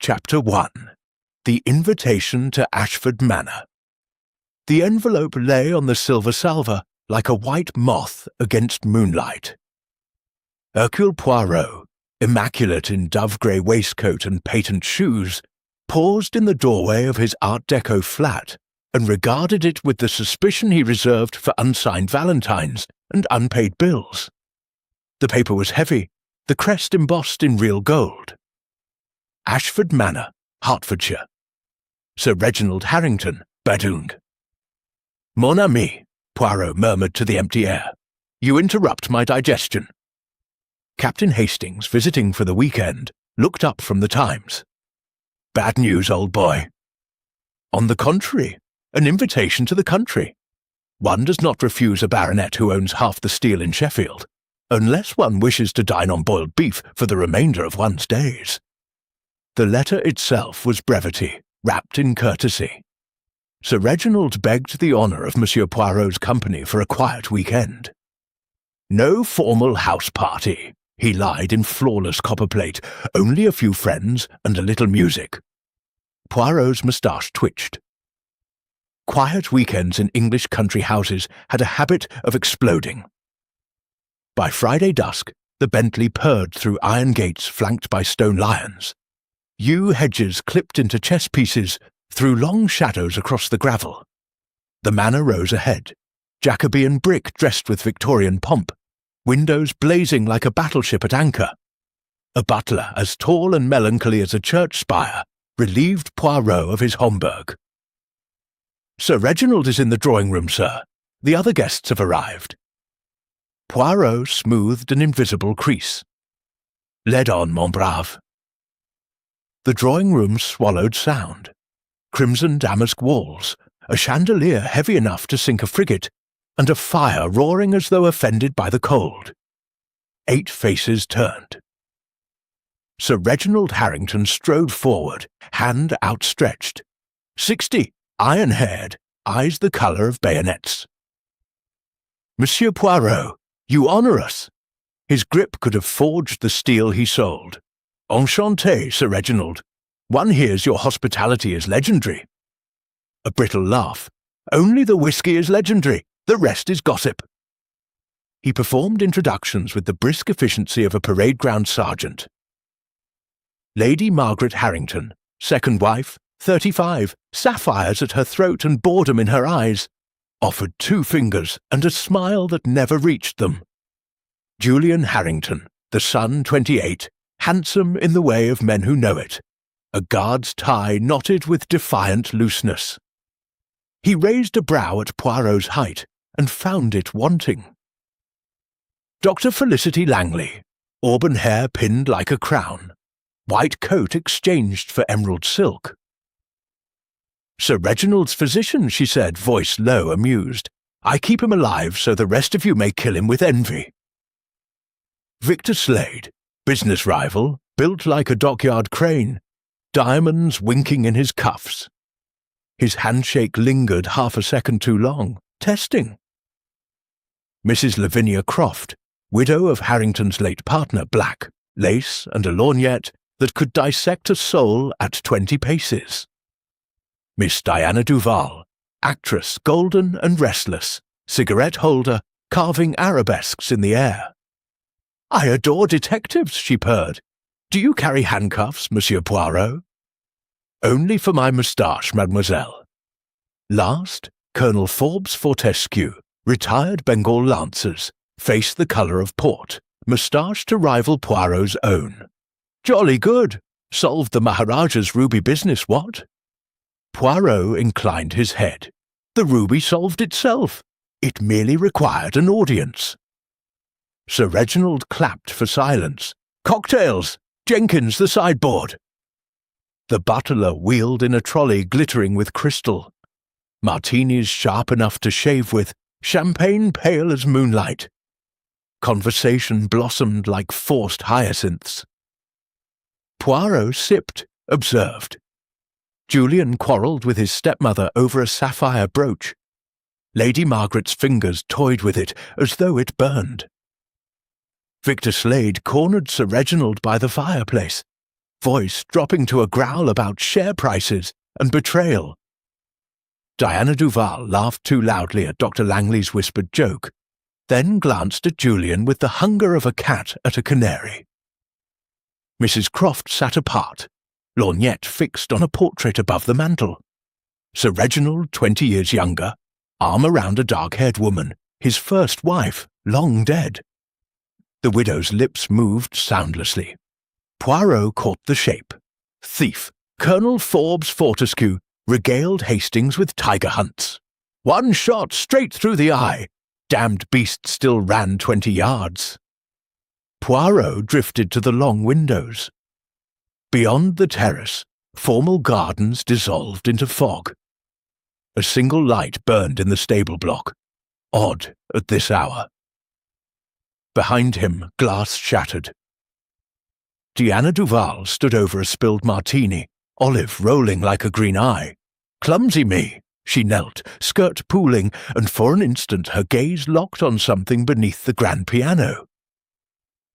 Chapter 1. The Invitation to Ashford Manor. The envelope lay on the silver salver like a white moth against moonlight. Hercule Poirot, immaculate in dove-grey waistcoat and patent shoes, paused in the doorway of his Art Deco flat and regarded it with the suspicion he reserved for unsigned valentines and unpaid bills. The paper was heavy, the crest embossed in real gold. Ashford Manor, Hertfordshire. Sir Reginald Harrington, Badung. Mon ami, Poirot murmured to the empty air. You interrupt my digestion. Captain Hastings, visiting for the weekend, looked up from the Times. Bad news, old boy. On the contrary, an invitation to the country. One does not refuse a baronet who owns half the steel in Sheffield, unless one wishes to dine on boiled beef for the remainder of one's days. The letter itself was brevity, wrapped in courtesy. Sir Reginald begged the honour of Monsieur Poirot's company for a quiet weekend. No formal house party, he lied in flawless copperplate, only a few friends and a little music. Poirot's moustache twitched. Quiet weekends in English country houses had a habit of exploding. By Friday dusk, the Bentley purred through iron gates flanked by stone lions. Yew hedges clipped into chess pieces threw long shadows across the gravel. The manor rose ahead, Jacobean brick dressed with Victorian pomp, windows blazing like a battleship at anchor. A butler as tall and melancholy as a church spire relieved Poirot of his Homburg. Sir Reginald is in the drawing-room, sir. The other guests have arrived. Poirot smoothed an invisible crease. Lead on, mon brave. The drawing-room swallowed sound. Crimson damask walls, a chandelier heavy enough to sink a frigate, and a fire roaring as though offended by the cold. 8 faces turned. Sir Reginald Harrington strode forward, hand outstretched. 60, iron-haired, eyes the colour of bayonets. Monsieur Poirot, you honour us. His grip could have forged the steel he sold. Enchanté, Sir Reginald. One hears your hospitality is legendary. A brittle laugh. Only the whisky is legendary. The rest is gossip. He performed introductions with the brisk efficiency of a parade ground sergeant. Lady Margaret Harrington, second wife, 35, sapphires at her throat and boredom in her eyes, offered 2 fingers and a smile that never reached them. Julian Harrington, the son, 28, handsome in the way of men who know it, a guard's tie knotted with defiant looseness. He raised a brow at Poirot's height and found it wanting. Dr. Felicity Langley, auburn hair pinned like a crown, white coat exchanged for emerald silk. Sir Reginald's physician, she said, voice low, amused. I keep him alive so the rest of you may kill him with envy. Victor Slade, business rival, built like a dockyard crane, diamonds winking in his cuffs. His handshake lingered half a second too long, testing. Mrs. Lavinia Croft, widow of Harrington's late partner, black, lace and a lorgnette that could dissect a soul at 20 paces. Miss Diana Duval, actress, golden and restless, cigarette holder, carving arabesques in the air. I adore detectives, she purred. Do you carry handcuffs, Monsieur Poirot? Only for my moustache, mademoiselle. Last, Colonel Forbes Fortescue, retired Bengal Lancers, face the colour of port, moustache to rival Poirot's own. Jolly good. Solved the Maharaja's ruby business, what? Poirot inclined his head. The ruby solved itself. It merely required an audience. Sir Reginald clapped for silence. Cocktails! Jenkins, the sideboard! The butler wheeled in a trolley glittering with crystal. Martinis sharp enough to shave with, champagne pale as moonlight. Conversation blossomed like forced hyacinths. Poirot sipped, observed. Julian quarrelled with his stepmother over a sapphire brooch. Lady Margaret's fingers toyed with it as though it burned. Victor Slade cornered Sir Reginald by the fireplace. voice dropping to a growl about share prices and betrayal. Diana Duval laughed too loudly at Dr. Langley's whispered joke, then glanced at Julian with the hunger of a cat at a canary. Mrs. Croft sat apart, lorgnette fixed on a portrait above the mantel. Sir Reginald, 20 years younger, arm around a dark-haired woman, his first wife, long dead. The widow's lips moved soundlessly. Poirot caught the shape. Thief, Colonel Forbes Fortescue, regaled Hastings with tiger hunts. One shot straight through the eye. Damned beast still ran 20 yards. Poirot drifted to the long windows. Beyond the terrace, formal gardens dissolved into fog. A single light burned in the stable block, odd at this hour. Behind him, glass shattered. Diana Duval stood over a spilled martini, olive rolling like a green eye. Clumsy me! She knelt, skirt pooling, and for an instant her gaze locked on something beneath the grand piano.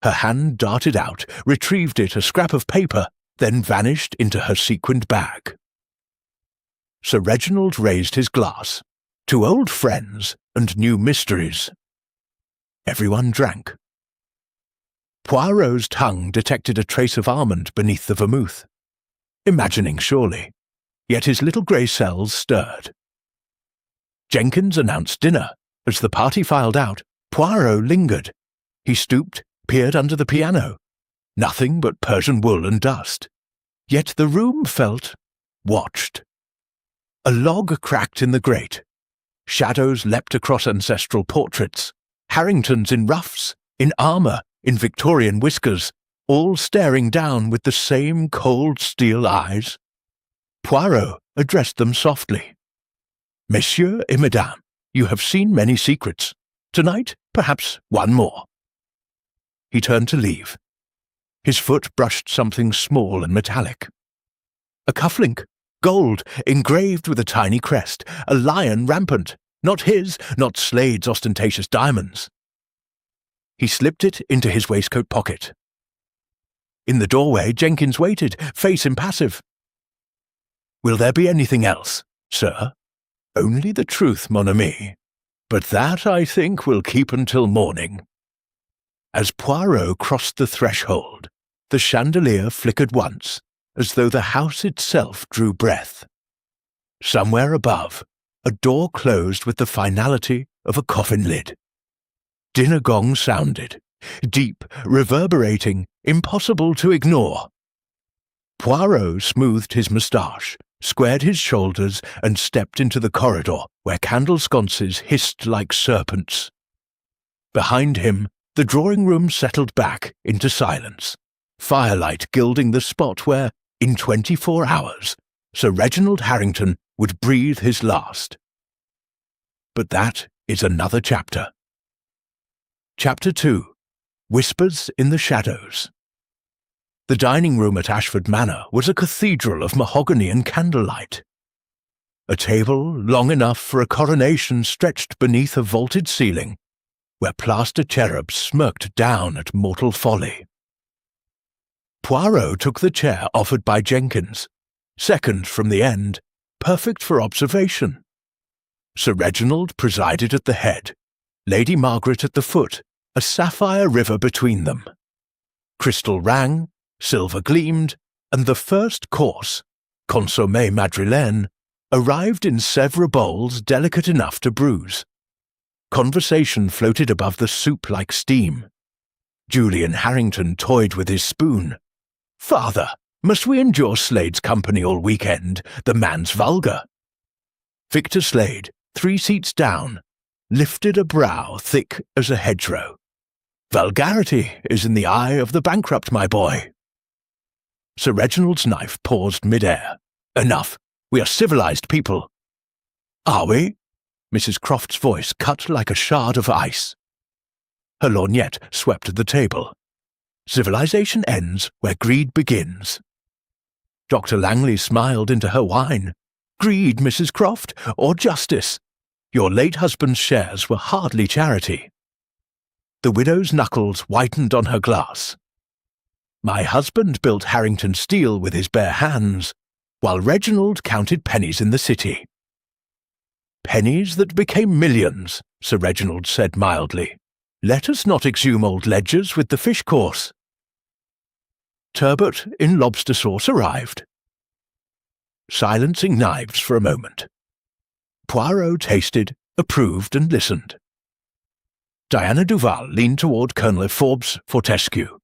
Her hand darted out, retrieved it, a scrap of paper, then vanished into her sequined bag. Sir Reginald raised his glass. To old friends and new mysteries. Everyone drank. Poirot's tongue detected a trace of almond beneath the vermouth. Imagining, surely. Yet his little grey cells stirred. Jenkins announced dinner. As the party filed out, Poirot lingered. He stooped, peered under the piano. Nothing but Persian wool and dust. Yet the room felt watched. A log cracked in the grate. Shadows leapt across ancestral portraits. Harringtons in ruffs, in armour, in Victorian whiskers, all staring down with the same cold steel eyes. Poirot addressed them softly. Messieurs et Mesdames, you have seen many secrets. Tonight, perhaps one more. He turned to leave. His foot brushed something small and metallic. A cufflink, gold, engraved with a tiny crest, a lion rampant, not his, not Slade's ostentatious diamonds. He slipped it into his waistcoat pocket. In the doorway, Jenkins waited, face impassive. Will there be anything else, sir? Only the truth, mon ami. But that, I think, will keep until morning. As Poirot crossed the threshold, the chandelier flickered once, as though the house itself drew breath. Somewhere above, a door closed with the finality of a coffin lid. Dinner gong sounded, deep, reverberating, impossible to ignore. Poirot smoothed his moustache, squared his shoulders, and stepped into the corridor where candle sconces hissed like serpents. Behind him, the drawing-room settled back into silence, firelight gilding the spot where, in 24 hours, Sir Reginald Harrington would breathe his last. But that is another chapter. Chapter 2. Whispers in the Shadows. The dining room at Ashford Manor was a cathedral of mahogany and candlelight. A table long enough for a coronation stretched beneath a vaulted ceiling, where plaster cherubs smirked down at mortal folly. Poirot took the chair offered by Jenkins, second from the end, perfect for observation. Sir Reginald presided at the head, Lady Margaret at the foot, a sapphire river between them. Crystal rang, silver gleamed, and the first course, consommé madrilène, arrived in Sèvres bowls delicate enough to bruise. Conversation floated above the soup like steam. Julian Harrington toyed with his spoon. "Father, must we endure Slade's company all weekend? The man's vulgar." Victor Slade, 3 seats down, lifted a brow thick as a hedgerow. "Vulgarity is in the eye of the bankrupt, my boy." Sir Reginald's knife paused mid-air. "Enough. We are civilized people." "Are we?" Mrs. Croft's voice cut like a shard of ice. Her lorgnette swept the table. "Civilization ends where greed begins." Dr. Langley smiled into her wine. "Greed, Mrs. Croft, or justice? Your late husband's shares were hardly charity." The widow's knuckles whitened on her glass. My husband built Harrington steel with his bare hands, while Reginald counted pennies in the city. Pennies that became millions, Sir Reginald said mildly. Let us not exhume old ledgers with the fish course. Turbot in lobster sauce arrived. Silencing knives for a moment. Poirot tasted, approved, and listened. Diana Duval leaned toward Colonel Forbes Fortescue.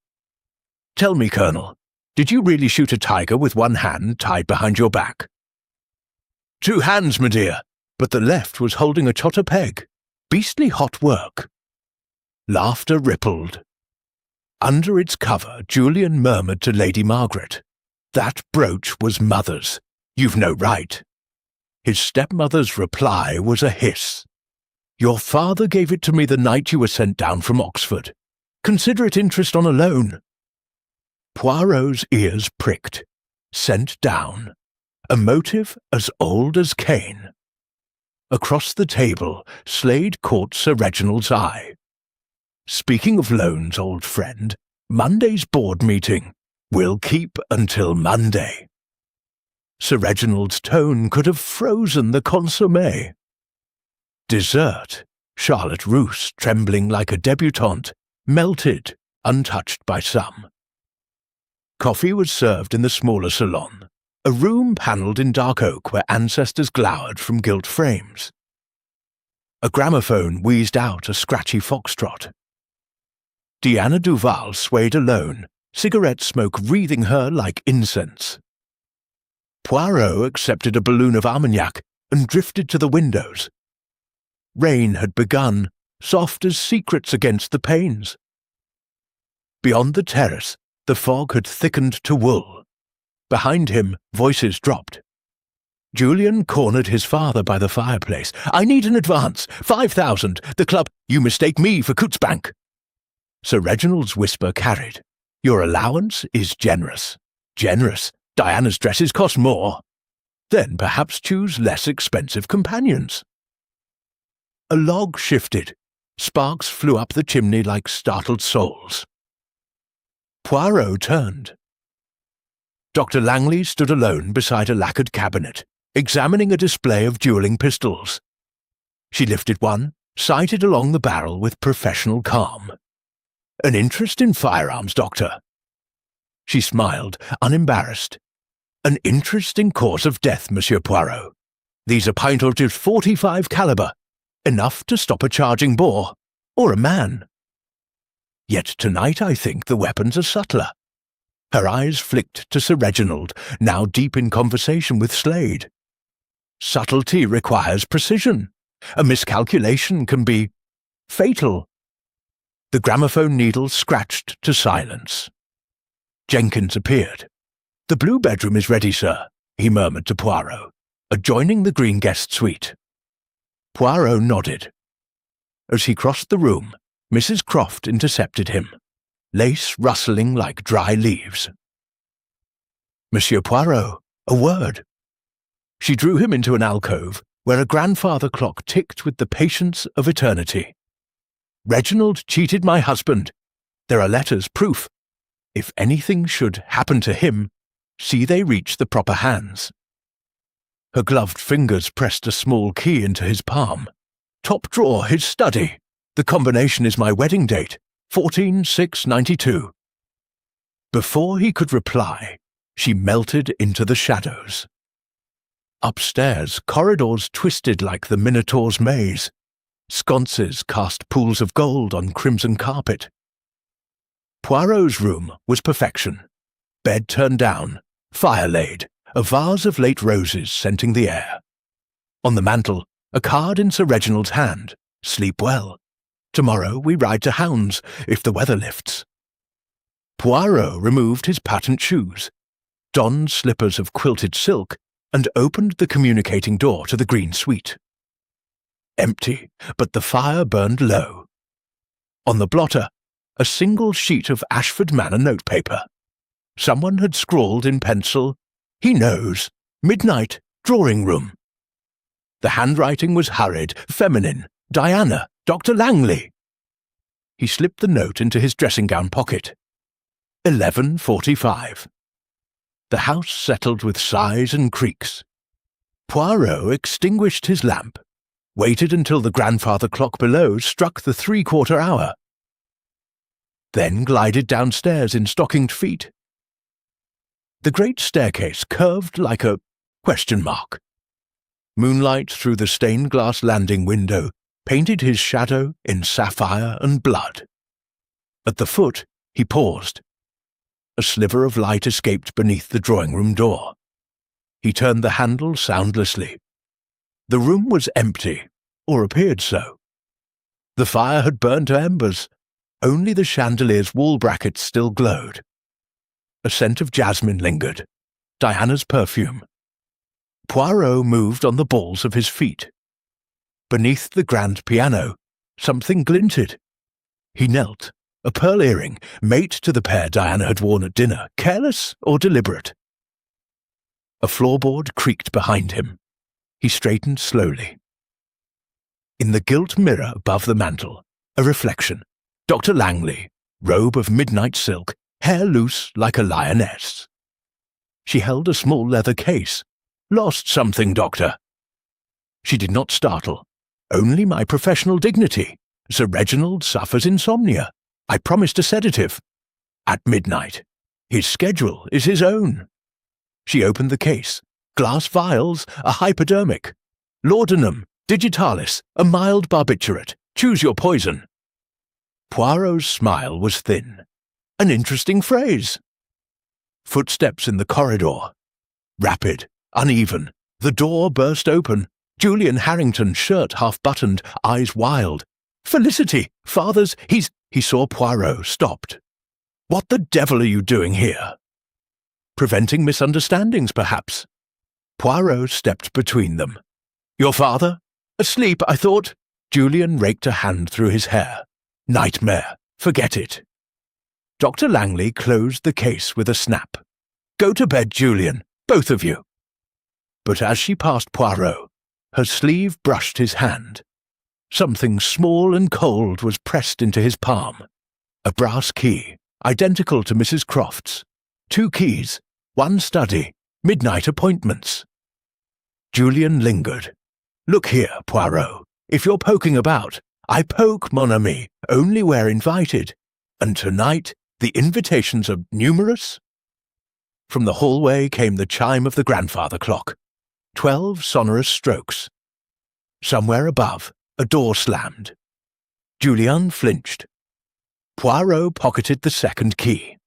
Tell me, Colonel, did you really shoot a tiger with one hand tied behind your back? 2 hands, my dear, but the left was holding a chotter peg. Beastly hot work. Laughter rippled. Under its cover, Julian murmured to Lady Margaret, That brooch was mother's. You've no right. His stepmother's reply was a hiss. Your father gave it to me the night you were sent down from Oxford. Consider it interest on a loan. Poirot's ears pricked. Sent down. A motive as old as Cain. Across the table, Slade caught Sir Reginald's eye. Speaking of loans, old friend, Monday's board meeting. We'll keep until Monday. Sir Reginald's tone could have frozen the consommé. Dessert, Charlotte Roos, trembling like a debutante, melted, untouched by some. Coffee was served in the smaller salon, a room panelled in dark oak where ancestors glowered from gilt frames. A gramophone wheezed out a scratchy foxtrot. Diana Duval swayed alone, cigarette smoke wreathing her like incense. Poirot accepted a balloon of Armagnac and drifted to the windows. Rain had begun, soft as secrets against the panes. Beyond the terrace, the fog had thickened to wool. Behind him, voices dropped. Julian cornered his father by the fireplace. I need an advance. 5,000. The club. You mistake me for Cootsbank. Sir Reginald's whisper carried. Your allowance is generous. Generous. Diana's dresses cost more. Then perhaps choose less expensive companions. A log shifted. Sparks flew up the chimney like startled souls. Poirot turned. Dr. Langley stood alone beside a lacquered cabinet, examining a display of dueling pistols. She lifted one, sighted along the barrel with professional calm. An interest in firearms, Doctor? She smiled, unembarrassed. An interesting cause of death, Monsieur Poirot. These are Pointer's .45 caliber, enough to stop a charging boar, or a man. Yet tonight I think the weapons are subtler. Her eyes flicked to Sir Reginald, now deep in conversation with Slade. Subtlety requires precision. A miscalculation can be fatal. The gramophone needle scratched to silence. Jenkins appeared. The blue bedroom is ready, sir, he murmured to Poirot, adjoining the green guest suite. Poirot nodded. As he crossed the room, Mrs. Croft intercepted him, lace rustling like dry leaves. Monsieur Poirot, a word. She drew him into an alcove where a grandfather clock ticked with the patience of eternity. Reginald cheated my husband. There are letters, proof. If anything should happen to him, see they reach the proper hands. Her gloved fingers pressed a small key into his palm. Top drawer, his study. The combination is my wedding date, 14/6/92. Before he could reply, she melted into the shadows. Upstairs, corridors twisted like the Minotaur's maze. Sconces cast pools of gold on crimson carpet. Poirot's room was perfection. Bed turned down, fire laid, a vase of late roses scenting the air. On the mantel, a card in Sir Reginald's hand. Sleep well. Tomorrow we ride to hounds, if the weather lifts. Poirot removed his patent shoes, donned slippers of quilted silk, and opened the communicating door to the green suite. Empty, but the fire burned low. On the blotter, a single sheet of Ashford Manor notepaper. Someone had scrawled in pencil, "He knows. Midnight, drawing room." The handwriting was hurried, feminine. Diana, Dr. Langley. He slipped the note into his dressing-gown pocket. 11:45. The house settled with sighs and creaks. Poirot extinguished his lamp, waited until the grandfather clock below struck the 3/4 hour, then glided downstairs in stockinged feet. The great staircase curved like a question mark. Moonlight through the stained-glass landing window painted his shadow in sapphire and blood. At the foot, he paused. A sliver of light escaped beneath the drawing-room door. He turned the handle soundlessly. The room was empty, or appeared so. The fire had burned to embers. Only the chandelier's wall brackets still glowed. A scent of jasmine lingered, Diana's perfume. Poirot moved on the balls of his feet. Beneath the grand piano, something glinted. He knelt, a pearl earring, mate to the pair Diana had worn at dinner, careless or deliberate. A floorboard creaked behind him. He straightened slowly. In the gilt mirror above the mantel, a reflection. Dr. Langley, robe of midnight silk, hair loose like a lioness. She held a small leather case. "Lost something, doctor." She did not startle. "Only my professional dignity. Sir Reginald suffers insomnia. I promised a sedative. At midnight. His schedule is his own." She opened the case. Glass vials, a hypodermic. Laudanum, digitalis, a mild barbiturate. Choose your poison. Poirot's smile was thin. An interesting phrase. Footsteps in the corridor. Rapid, uneven. The door burst open. Julian Harrington, shirt half-buttoned, eyes wild. "Felicity! Father's... He saw Poirot, stopped. "What the devil are you doing here?" "Preventing misunderstandings, perhaps." Poirot stepped between them. "Your father? Asleep, I thought." Julian raked a hand through his hair. "Nightmare. Forget it." Dr. Langley closed the case with a snap. "Go to bed, Julian, both of you." But as she passed Poirot, her sleeve brushed his hand. Something small and cold was pressed into his palm. A brass key, identical to Mrs. Croft's. 2 keys, 1 study, midnight appointments. Julian lingered. "Look here, Poirot, if you're poking about, I poke, mon ami, only where invited. And tonight, the invitations are numerous." From the hallway came the chime of the grandfather clock. 12 sonorous strokes. Somewhere above, a door slammed. Julian flinched. Poirot pocketed the 2nd key.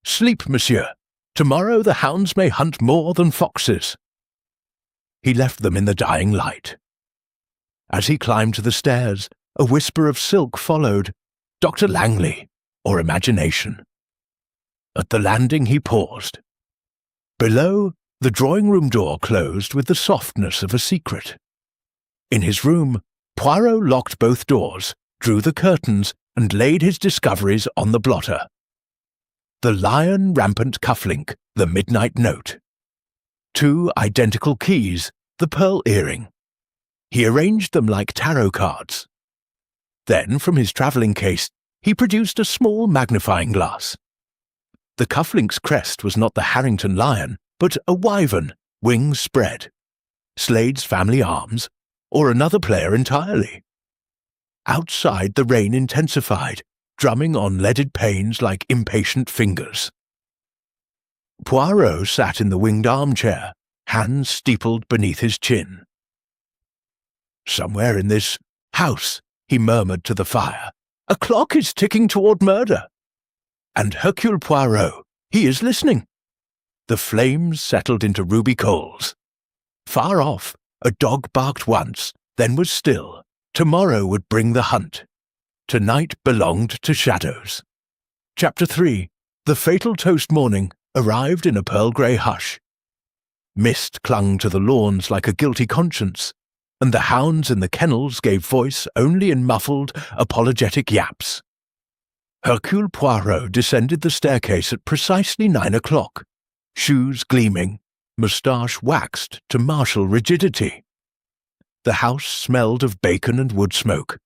"Sleep, monsieur. Tomorrow the hounds may hunt more than foxes." He left them in the dying light. As he climbed to the stairs, a whisper of silk followed. Dr. Langley, or imagination. At the landing he paused. Below, the drawing-room door closed with the softness of a secret. In his room, Poirot locked both doors, drew the curtains, and laid his discoveries on the blotter. The lion rampant cufflink, the midnight note. 2 identical keys, the pearl earring. He arranged them like tarot cards. Then, from his travelling case, he produced a small magnifying glass. The cufflink's crest was not the Harrington lion, but a wyvern, wings spread. Slade's family arms, or another player entirely. Outside the rain intensified, drumming on leaded panes like impatient fingers. Poirot sat in the winged armchair, hands steepled beneath his chin. "Somewhere in this house," he murmured to the fire, "a clock is ticking toward murder. And Hercule Poirot, he is listening." The flames settled into ruby coals. Far off, a dog barked once, then was still. Tomorrow would bring the hunt. Tonight belonged to shadows. Chapter 3. The fatal toast morning arrived in a pearl-grey hush. Mist clung to the lawns like a guilty conscience, and the hounds in the kennels gave voice only in muffled, apologetic yaps. Hercule Poirot descended the staircase at precisely 9 o'clock, shoes gleaming, moustache waxed to martial rigidity. The house smelled of bacon and wood smoke.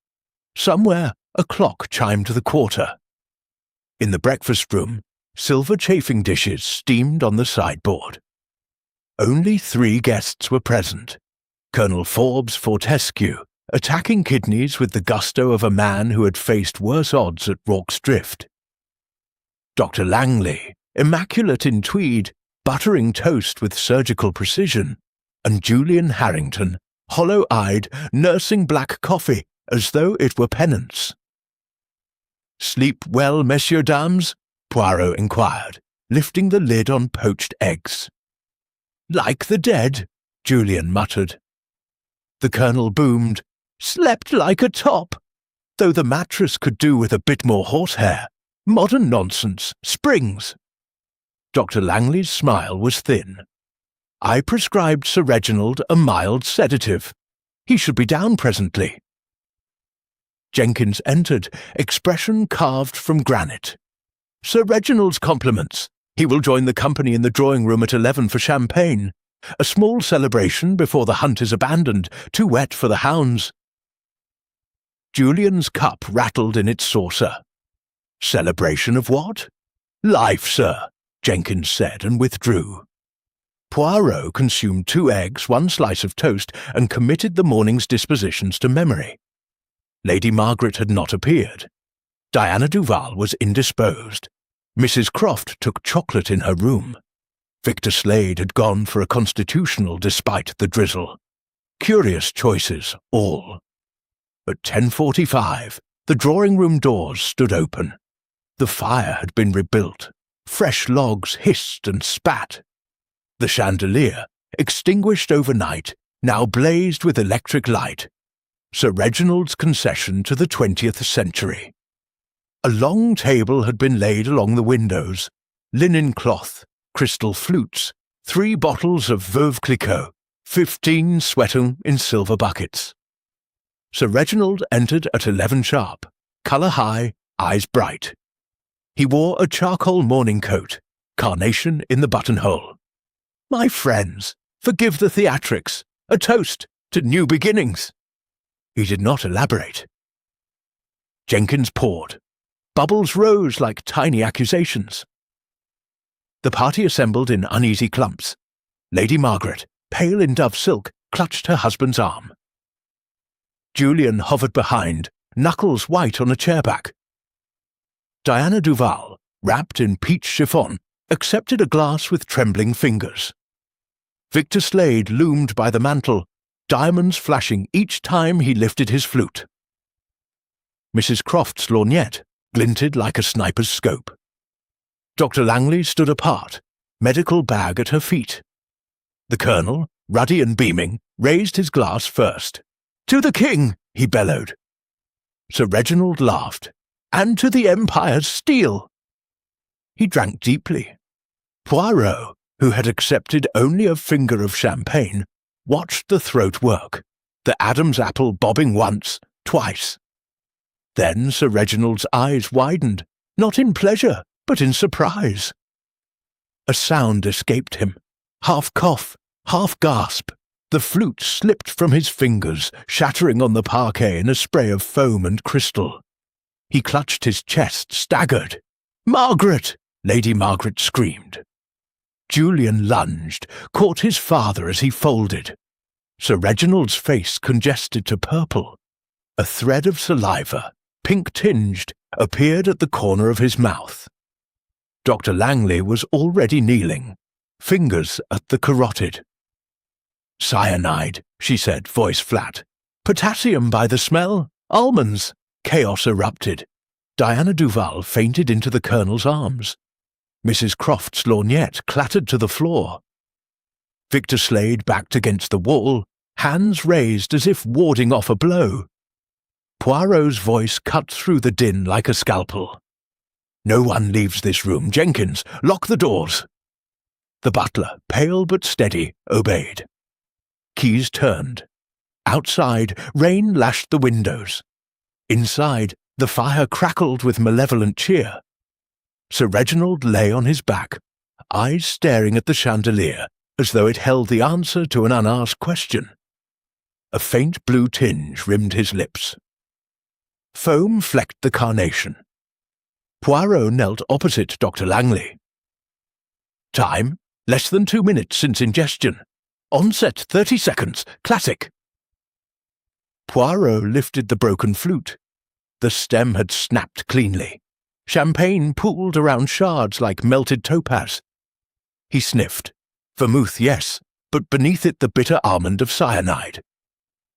Somewhere a clock chimed the quarter. In the breakfast room, Silver chafing dishes steamed on the sideboard. Only 3 guests were present. Colonel Forbes Fortescue, attacking kidneys with the gusto of a man who had faced worse odds at Rorke's Drift. Dr. Langley, immaculate in tweed, buttering toast with surgical precision, and Julian Harrington, hollow-eyed, nursing black coffee as though it were penance. "Sleep well, messieurs dames?" Poirot inquired, lifting the lid on poached eggs. "Like the dead," Julian muttered. The colonel boomed, "Slept like a top, though the mattress could do with a bit more horsehair. Modern nonsense, springs." Dr. Langley's smile was thin. "I prescribed Sir Reginald a mild sedative. He should be down presently." Jenkins entered, expression carved from granite. "Sir Reginald's compliments. He will join the company in the drawing-room at 11 for champagne. A small celebration before the hunt is abandoned, too wet for the hounds." Julian's cup rattled in its saucer. "Celebration of what?" "Life, sir," Jenkins said, and withdrew. Poirot consumed 2 eggs, 1 slice of toast, and committed the morning's dispositions to memory. Lady Margaret had not appeared. Diana Duval was indisposed. Mrs. Croft took chocolate in her room. Victor Slade had gone for a constitutional despite the drizzle. Curious choices, all. At 10:45, the drawing-room doors stood open. The fire had been rebuilt. Fresh logs hissed and spat. The chandelier, extinguished overnight, now blazed with electric light. Sir Reginald's concession to the 20th century. A long table had been laid along the windows, linen cloth, crystal flutes, 3 bottles of Veuve Clicquot, 15 Sweatung in silver buckets. Sir Reginald entered at 11 sharp, colour high, eyes bright. He wore a charcoal morning coat, carnation in the buttonhole. "My friends, forgive the theatrics, a toast to new beginnings." He did not elaborate. Jenkins poured. Bubbles rose like tiny accusations. The party assembled in uneasy clumps. Lady Margaret, pale in dove silk, clutched her husband's arm. Julian hovered behind, knuckles white on a chairback. Diana Duval, wrapped in peach chiffon, accepted a glass with trembling fingers. Victor Slade loomed by the mantel, diamonds flashing each time he lifted his flute. Mrs. Croft's lorgnette glinted like a sniper's scope. Dr. Langley stood apart, medical bag at her feet. The colonel, ruddy and beaming, raised his glass first. "To the king!" he bellowed. Sir Reginald laughed. "And to the Empire's steel!" He drank deeply. Poirot, who had accepted only a finger of champagne, watched the throat work, the Adam's apple bobbing once, twice. Then Sir Reginald's eyes widened, not in pleasure, but in surprise. A sound escaped him, half cough, half gasp. The flute slipped from his fingers, shattering on the parquet in a spray of foam and crystal. He clutched his chest, staggered. "Margaret!" Lady Margaret screamed. Julian lunged, caught his father as he folded. Sir Reginald's face congested to purple. A thread of saliva, pink-tinged, appeared at the corner of his mouth. Dr. Langley was already kneeling, fingers at the carotid. "Cyanide," she said, voice flat. "Potassium by the smell. Almonds." Chaos erupted. Diana Duval fainted into the colonel's arms. Mrs. Croft's lorgnette clattered to the floor. Victor Slade backed against the wall, hands raised as if warding off a blow. Poirot's voice cut through the din like a scalpel. "No one leaves this room. Jenkins, lock the doors." The butler, pale but steady, obeyed. Keys turned. Outside, rain lashed the windows. Inside, the fire crackled with malevolent cheer. Sir Reginald lay on his back, eyes staring at the chandelier as though it held the answer to an unasked question. A faint blue tinge rimmed his lips. Foam flecked the carnation. Poirot knelt opposite Dr. Langley. Time, less than 2 minutes since ingestion. Onset, 30 seconds. Classic. Poirot lifted the broken flute. The stem had snapped cleanly. Champagne pooled around shards like melted topaz. He sniffed. Vermouth, yes, but beneath it the bitter almond of cyanide.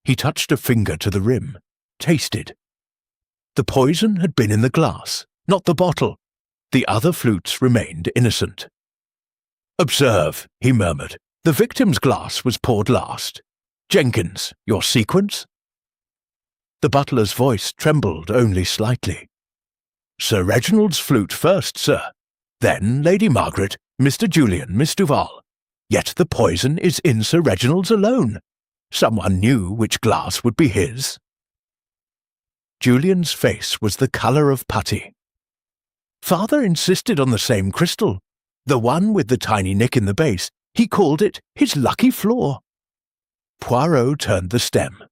He touched a finger to the rim, tasted. The poison had been in the glass, not the bottle. The other flutes remained innocent. "Observe," he murmured. "The victim's glass was poured last. Jenkins, your sequence?" The butler's voice trembled only slightly. "Sir Reginald's flute first, sir. Then Lady Margaret, Mr. Julian, Miss Duval. Yet the poison is in Sir Reginald's alone. Someone knew which glass would be his." Julian's face was the colour of putty. "Father insisted on the same crystal, the one with the tiny nick in the base. He called it his lucky flaw." Poirot turned the stem.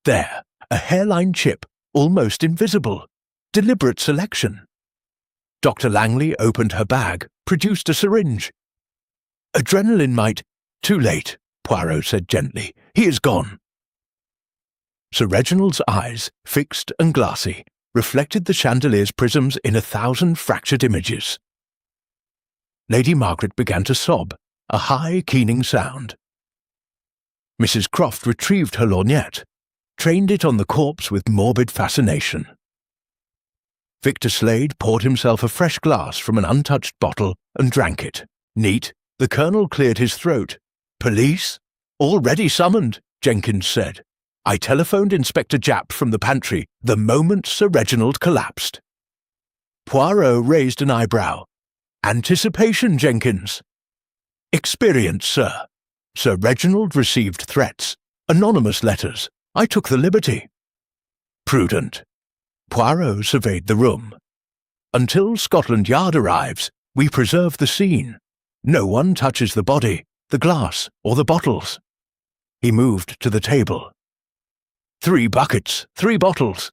There, a hairline chip, almost invisible. Deliberate selection. Dr. Langley opened her bag, produced a syringe. "Adrenaline might—" "Too late," Poirot said gently. "He is gone." Sir Reginald's eyes, fixed and glassy, reflected the chandelier's prisms in 1,000 fractured images. Lady Margaret began to sob, a high, keening sound. Mrs. Croft retrieved her lorgnette, trained it on the corpse with morbid fascination. Victor Slade poured himself a fresh glass from an untouched bottle and drank it. Neat, the Colonel cleared his throat. "Police? Already summoned," Jenkins said. "I telephoned Inspector Japp from the pantry the moment Sir Reginald collapsed." Poirot raised an eyebrow. "Anticipation, Jenkins." "Experience, sir. Sir Reginald received threats, anonymous letters. I took the liberty." "Prudent." Poirot surveyed the room. "Until Scotland Yard arrives, we preserve the scene. No one touches the body, the glass, or the bottles." He moved to the table. 3 buckets, 3 bottles.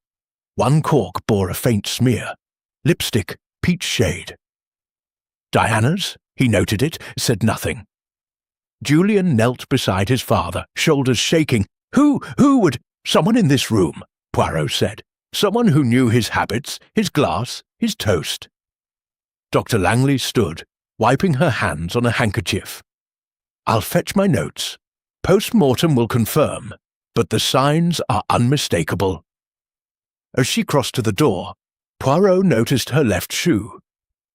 One cork bore a faint smear. Lipstick, peach shade. Diana's, he noted it, said nothing. Julian knelt beside his father, shoulders shaking. Who would— "Someone in this room," Poirot said. "Someone who knew his habits, his glass, his toast." Dr. Langley stood, wiping her hands on a handkerchief. "I'll fetch my notes. Post-mortem will confirm, but the signs are unmistakable." As she crossed to the door, Poirot noticed her left shoe.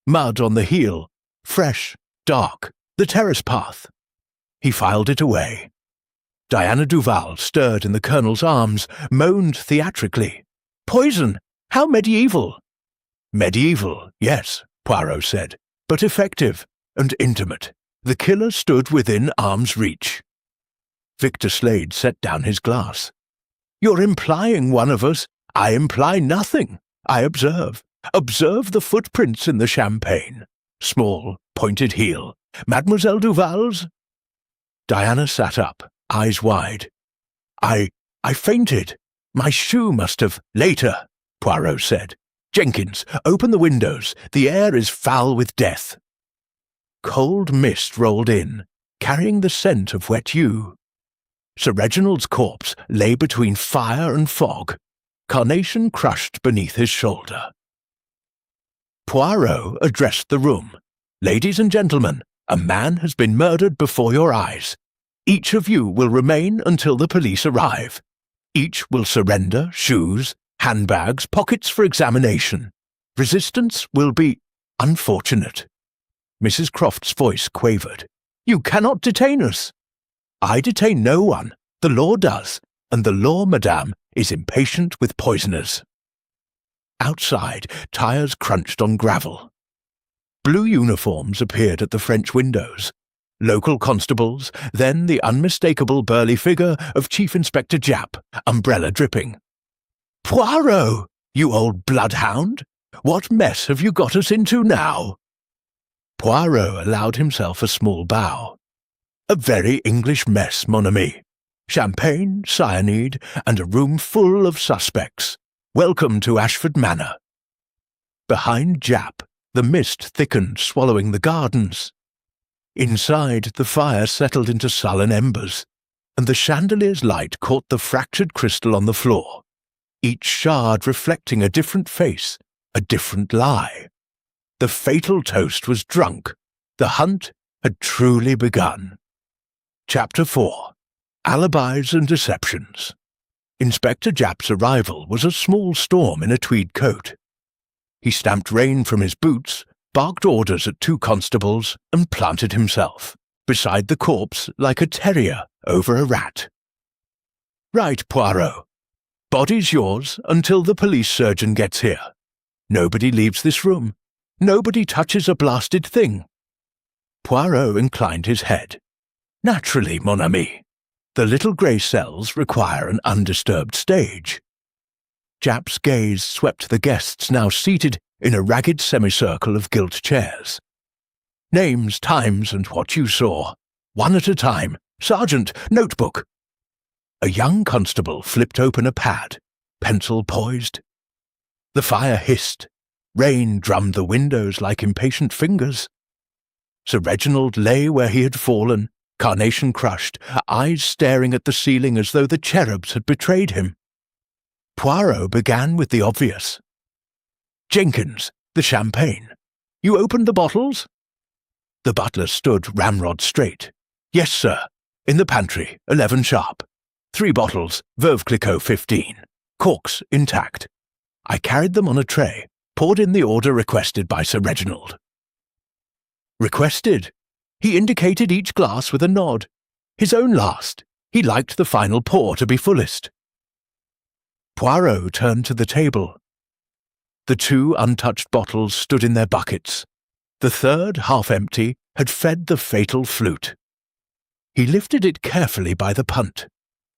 Mud on the heel, fresh, dark, the terrace path. He filed it away. Diana Duval stirred in the Colonel's arms, moaned theatrically. "Poison! How medieval!" "Medieval, yes," Poirot said, "but effective and intimate. The killer stood within arm's reach." Victor Slade set down his glass. "You're implying one of us—" "I imply nothing. I observe. Observe the footprints in the champagne. Small, pointed heel. Mademoiselle Duval's?" Diana sat up, eyes wide. I fainted. My shoe must have—" "Later," Poirot said. "Jenkins, open the windows. The air is foul with death." Cold mist rolled in, carrying the scent of wet yew. Sir Reginald's corpse lay between fire and fog, carnation crushed beneath his shoulder. Poirot addressed the room. "Ladies and gentlemen, a man has been murdered before your eyes. Each of you will remain until the police arrive. Each will surrender shoes, handbags, pockets for examination. Resistance will be unfortunate." Mrs. Croft's voice quavered. "You cannot detain us." "I detain no one. The law does, and the law, madame, is impatient with poisoners." Outside, tires crunched on gravel. Blue uniforms appeared at the French windows. Local constables, then the unmistakable burly figure of Chief Inspector Japp, umbrella dripping. "Poirot, you old bloodhound! What mess have you got us into now?" Poirot allowed himself a small bow. "A very English mess, mon ami. Champagne, cyanide, and a room full of suspects. Welcome to Ashford Manor." Behind Japp, the mist thickened, swallowing the gardens. Inside, the fire settled into sullen embers, and the chandelier's light caught the fractured crystal on the floor, each shard reflecting a different face, a different lie. The fatal toast was drunk. The hunt had truly begun. Chapter 4. Alibis and Deceptions. Inspector Japp's arrival was a small storm in a tweed coat. He stamped rain from his boots, barked orders at 2 constables, and planted himself, beside the corpse like a terrier over a rat. "Right, Poirot. Body's yours until the police surgeon gets here. Nobody leaves this room. Nobody touches a blasted thing." Poirot inclined his head. "Naturally, mon ami. The little grey cells require an undisturbed stage." Japp's gaze swept the guests now seated in a ragged semicircle of gilt chairs. "Names, times, and what you saw. One at a time. Sergeant, notebook." A young constable flipped open a pad, pencil poised. The fire hissed. Rain drummed the windows like impatient fingers. Sir Reginald lay where he had fallen, carnation crushed, eyes staring at the ceiling as though the cherubs had betrayed him. Poirot began with the obvious. "Jenkins, the champagne. You opened the bottles?" The butler stood ramrod straight. "Yes, sir. In the pantry, 11 sharp. 3 bottles, Veuve Clicquot 15. Corks intact. I carried them on a tray, poured in the order requested by Sir Reginald." Requested? He indicated each glass with a nod. His own last. He liked the final pour to be fullest. Poirot turned to the table. The 2 untouched bottles stood in their buckets. The third, half empty, had fed the fatal flute. He lifted it carefully by the punt.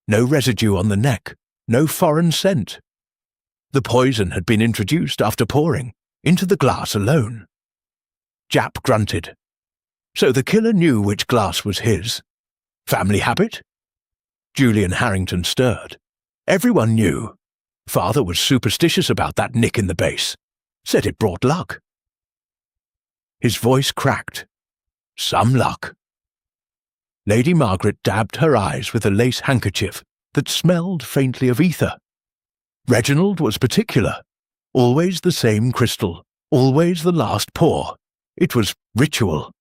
No residue on the neck, no foreign scent. The poison had been introduced after pouring, into the glass alone. Japp grunted. So the killer knew which glass was his. Family habit? Julian Harrington stirred. Everyone knew. Father was superstitious about that nick in the base. Said it brought luck. His voice cracked. Some luck. Lady Margaret dabbed her eyes with a lace handkerchief that smelled faintly of ether. Reginald was particular. Always the same crystal. Always the last pour. It was ritual.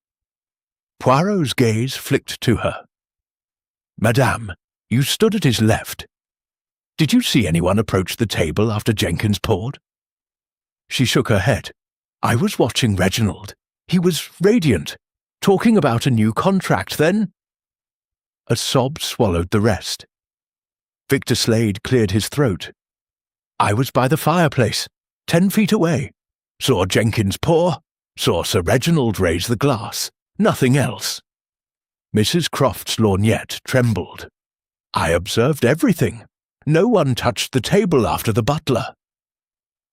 Poirot's gaze flicked to her. "Madame, you stood at his left. Did you see anyone approach the table after Jenkins poured?" She shook her head. "I was watching Reginald. He was radiant, talking about a new contract then." A sob swallowed the rest. Victor Slade cleared his throat. "I was by the fireplace, 10 feet away. Saw Jenkins pour, saw Sir Reginald raise the glass. Nothing else." Mrs. Croft's lorgnette trembled. "I observed everything. No one touched the table after the butler."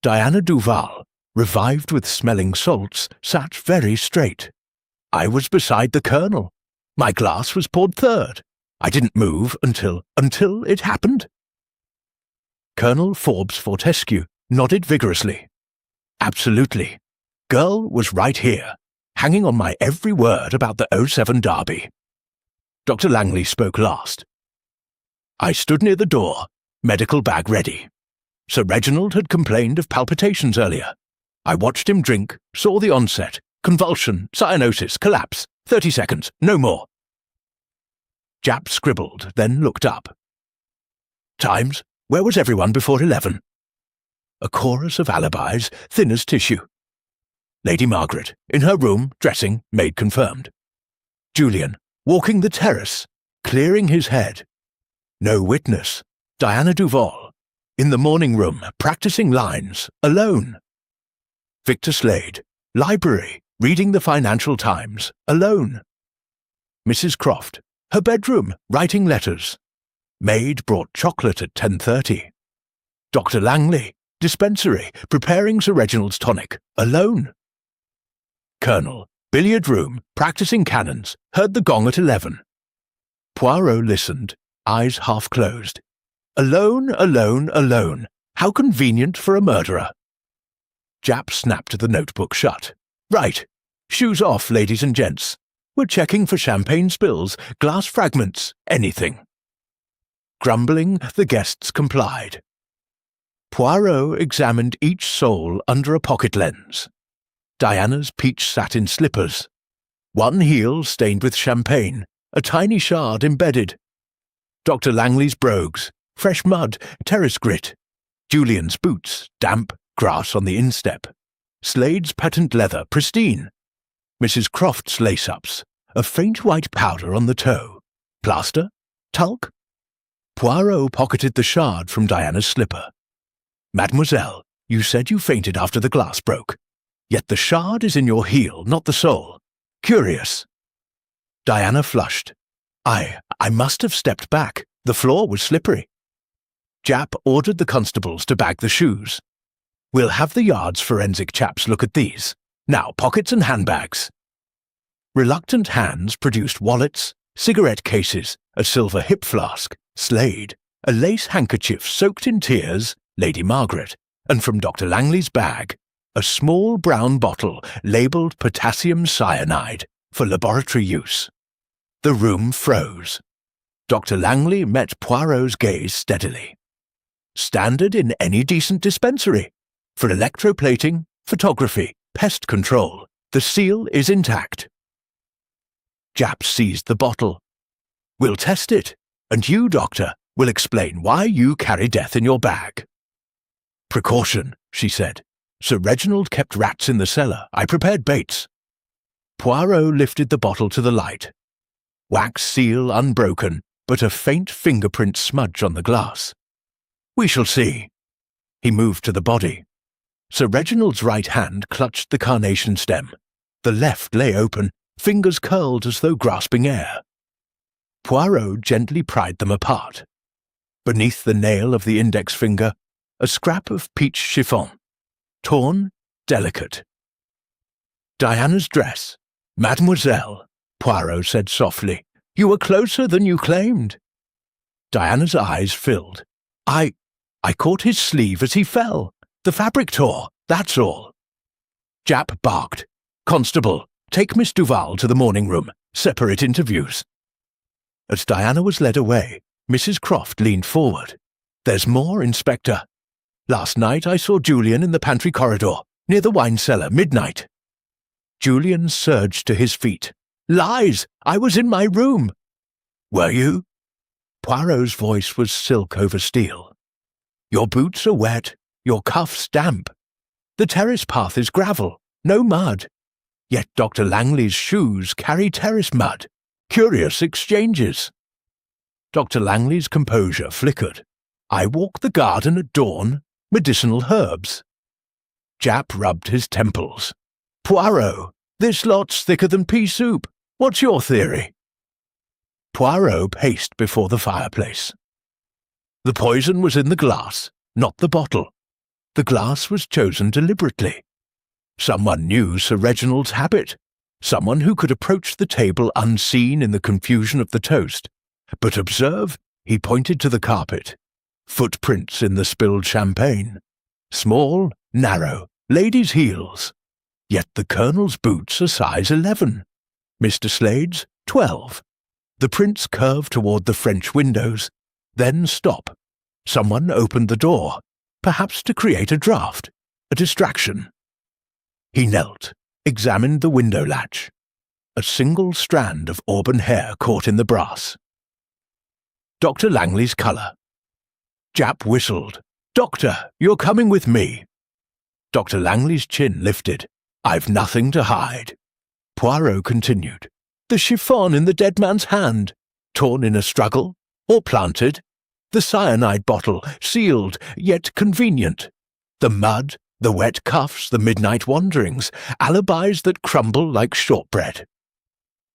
Diana Duval, revived with smelling salts, sat very straight. "I was beside the Colonel. My glass was poured third. I didn't move until it happened." Colonel Forbes Fortescue nodded vigorously. "Absolutely. Girl was right here, hanging on my every word about the '07 derby." Dr. Langley spoke last. "I stood near the door, medical bag ready. Sir Reginald had complained of palpitations earlier. I watched him drink, saw the onset, convulsion, cyanosis, collapse. 30 seconds, no more." Japp scribbled, then looked up. "Times, where was everyone before 11? A chorus of alibis, thin as tissue. Lady Margaret, in her room, dressing, maid confirmed. Julian, walking the terrace, clearing his head. No witness. Diana Duval, in the morning room, practicing lines, alone. Victor Slade, library, reading the Financial Times, alone. Mrs. Croft, her bedroom, writing letters. Maid brought chocolate at 10:30. Dr. Langley, dispensary, preparing Sir Reginald's tonic, alone. Colonel, billiard room, practicing cannons, heard the gong at 11. Poirot listened, eyes half closed. Alone, alone, alone. How convenient for a murderer. Japp snapped the notebook shut. Right. Shoes off, ladies and gents. We're checking for champagne spills, glass fragments, anything. Grumbling, the guests complied. Poirot examined each sole under a pocket lens. Diana's peach satin slippers. One heel stained with champagne, a tiny shard embedded. Dr. Langley's brogues, fresh mud, terrace grit. Julian's boots, damp, grass on the instep. Slade's patent leather, pristine. Mrs. Croft's lace-ups, a faint white powder on the toe. Plaster? Talc? Poirot pocketed the shard from Diana's slipper. Mademoiselle, you said you fainted after the glass broke. Yet the shard is in your heel, not the sole. Curious. Diana flushed. I must have stepped back. The floor was slippery. Japp ordered the constables to bag the shoes. We'll have the Yard's forensic chaps look at these. Now, pockets and handbags. Reluctant hands produced wallets, cigarette cases, a silver hip flask, Slade, a lace handkerchief soaked in tears, Lady Margaret, and from Dr. Langley's bag, a small brown bottle labelled potassium cyanide for laboratory use. The room froze. Dr. Langley met Poirot's gaze steadily. Standard in any decent dispensary. For electroplating, photography, pest control, the seal is intact. Japp seized the bottle. We'll test it, and you, Doctor, will explain why you carry death in your bag. Precaution, she said. Sir Reginald kept rats in the cellar. I prepared baits. Poirot lifted the bottle to the light. Wax seal unbroken, but a faint fingerprint smudge on the glass. We shall see. He moved to the body. Sir Reginald's right hand clutched the carnation stem. The left lay open, fingers curled as though grasping air. Poirot gently pried them apart. Beneath the nail of the index finger, a scrap of peach chiffon. Torn, delicate. Diana's dress. Mademoiselle, Poirot said softly, you were closer than you claimed. Diana's eyes filled. I caught his sleeve as he fell. The fabric tore, that's all. Japp barked. Constable, take Miss Duval to the morning room. Separate interviews. As Diana was led away, Mrs. Croft leaned forward. There's more, Inspector. Last night I saw Julian in the pantry corridor, near the wine cellar, midnight. Julian surged to his feet. Lies! I was in my room. Were you? Poirot's voice was silk over steel. Your boots are wet, your cuffs damp. The terrace path is gravel, no mud. Yet Dr. Langley's shoes carry terrace mud. Curious exchanges. Dr. Langley's composure flickered. I walk the garden at dawn, medicinal herbs. Japp rubbed his temples. Poirot, this lot's thicker than pea soup. What's your theory? Poirot paced before the fireplace. The poison was in the glass, not the bottle. The glass was chosen deliberately. Someone knew Sir Reginald's habit. Someone who could approach the table unseen in the confusion of the toast. But observe, he pointed to the carpet. Footprints in the spilled champagne. Small, narrow, ladies' heels. Yet the Colonel's boots are size 11. Mr. Slade's 12. The prints curve toward the French windows, then stop. Someone opened the door, perhaps to create a draught, a distraction. He knelt, examined the window latch. A single strand of auburn hair caught in the brass. Dr. Langley's colour. Japp whistled. Doctor, you're coming with me. Dr. Langley's chin lifted. I've nothing to hide. Poirot continued. The chiffon in the dead man's hand, torn in a struggle, or planted. The cyanide bottle, sealed, yet convenient. The mud, the wet cuffs, the midnight wanderings, alibis that crumble like shortbread.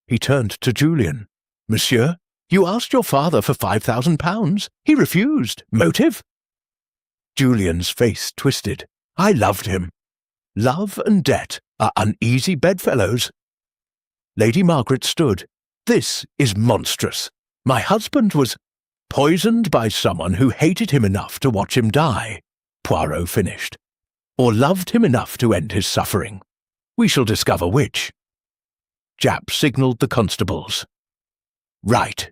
He turned to Julian. Monsieur, you asked your father for £5,000. He refused. Motive? Julian's face twisted. I loved him. Love and debt are uneasy bedfellows. Lady Margaret stood. This is monstrous. My husband was poisoned by someone who hated him enough to watch him die, Poirot finished. or loved him enough to end his suffering. We shall discover which. Japp signalled the constables. Right.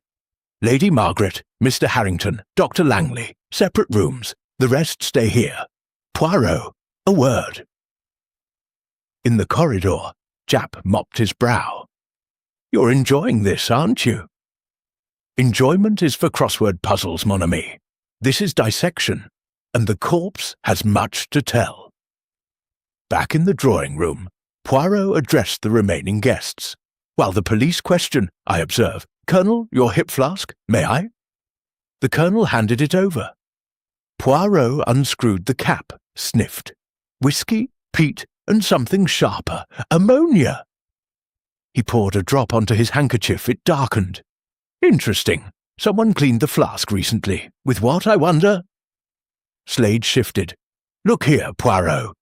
Lady Margaret, Mr. Harrington, Dr. Langley, separate rooms. The rest stay here. Poirot, a word. In the corridor, Japp mopped his brow. You're enjoying this, aren't you? Enjoyment is for crossword puzzles, mon ami. This is dissection, and the corpse has much to tell. Back in the drawing room, Poirot addressed the remaining guests. While the police question, I observe, Colonel, your hip flask, may I? The Colonel handed it over. Poirot unscrewed the cap, sniffed. Whiskey, peat, and something sharper. Ammonia! He poured a drop onto his handkerchief. It darkened. Interesting. Someone cleaned the flask recently. With what, I wonder? Slade shifted. Look here, Poirot.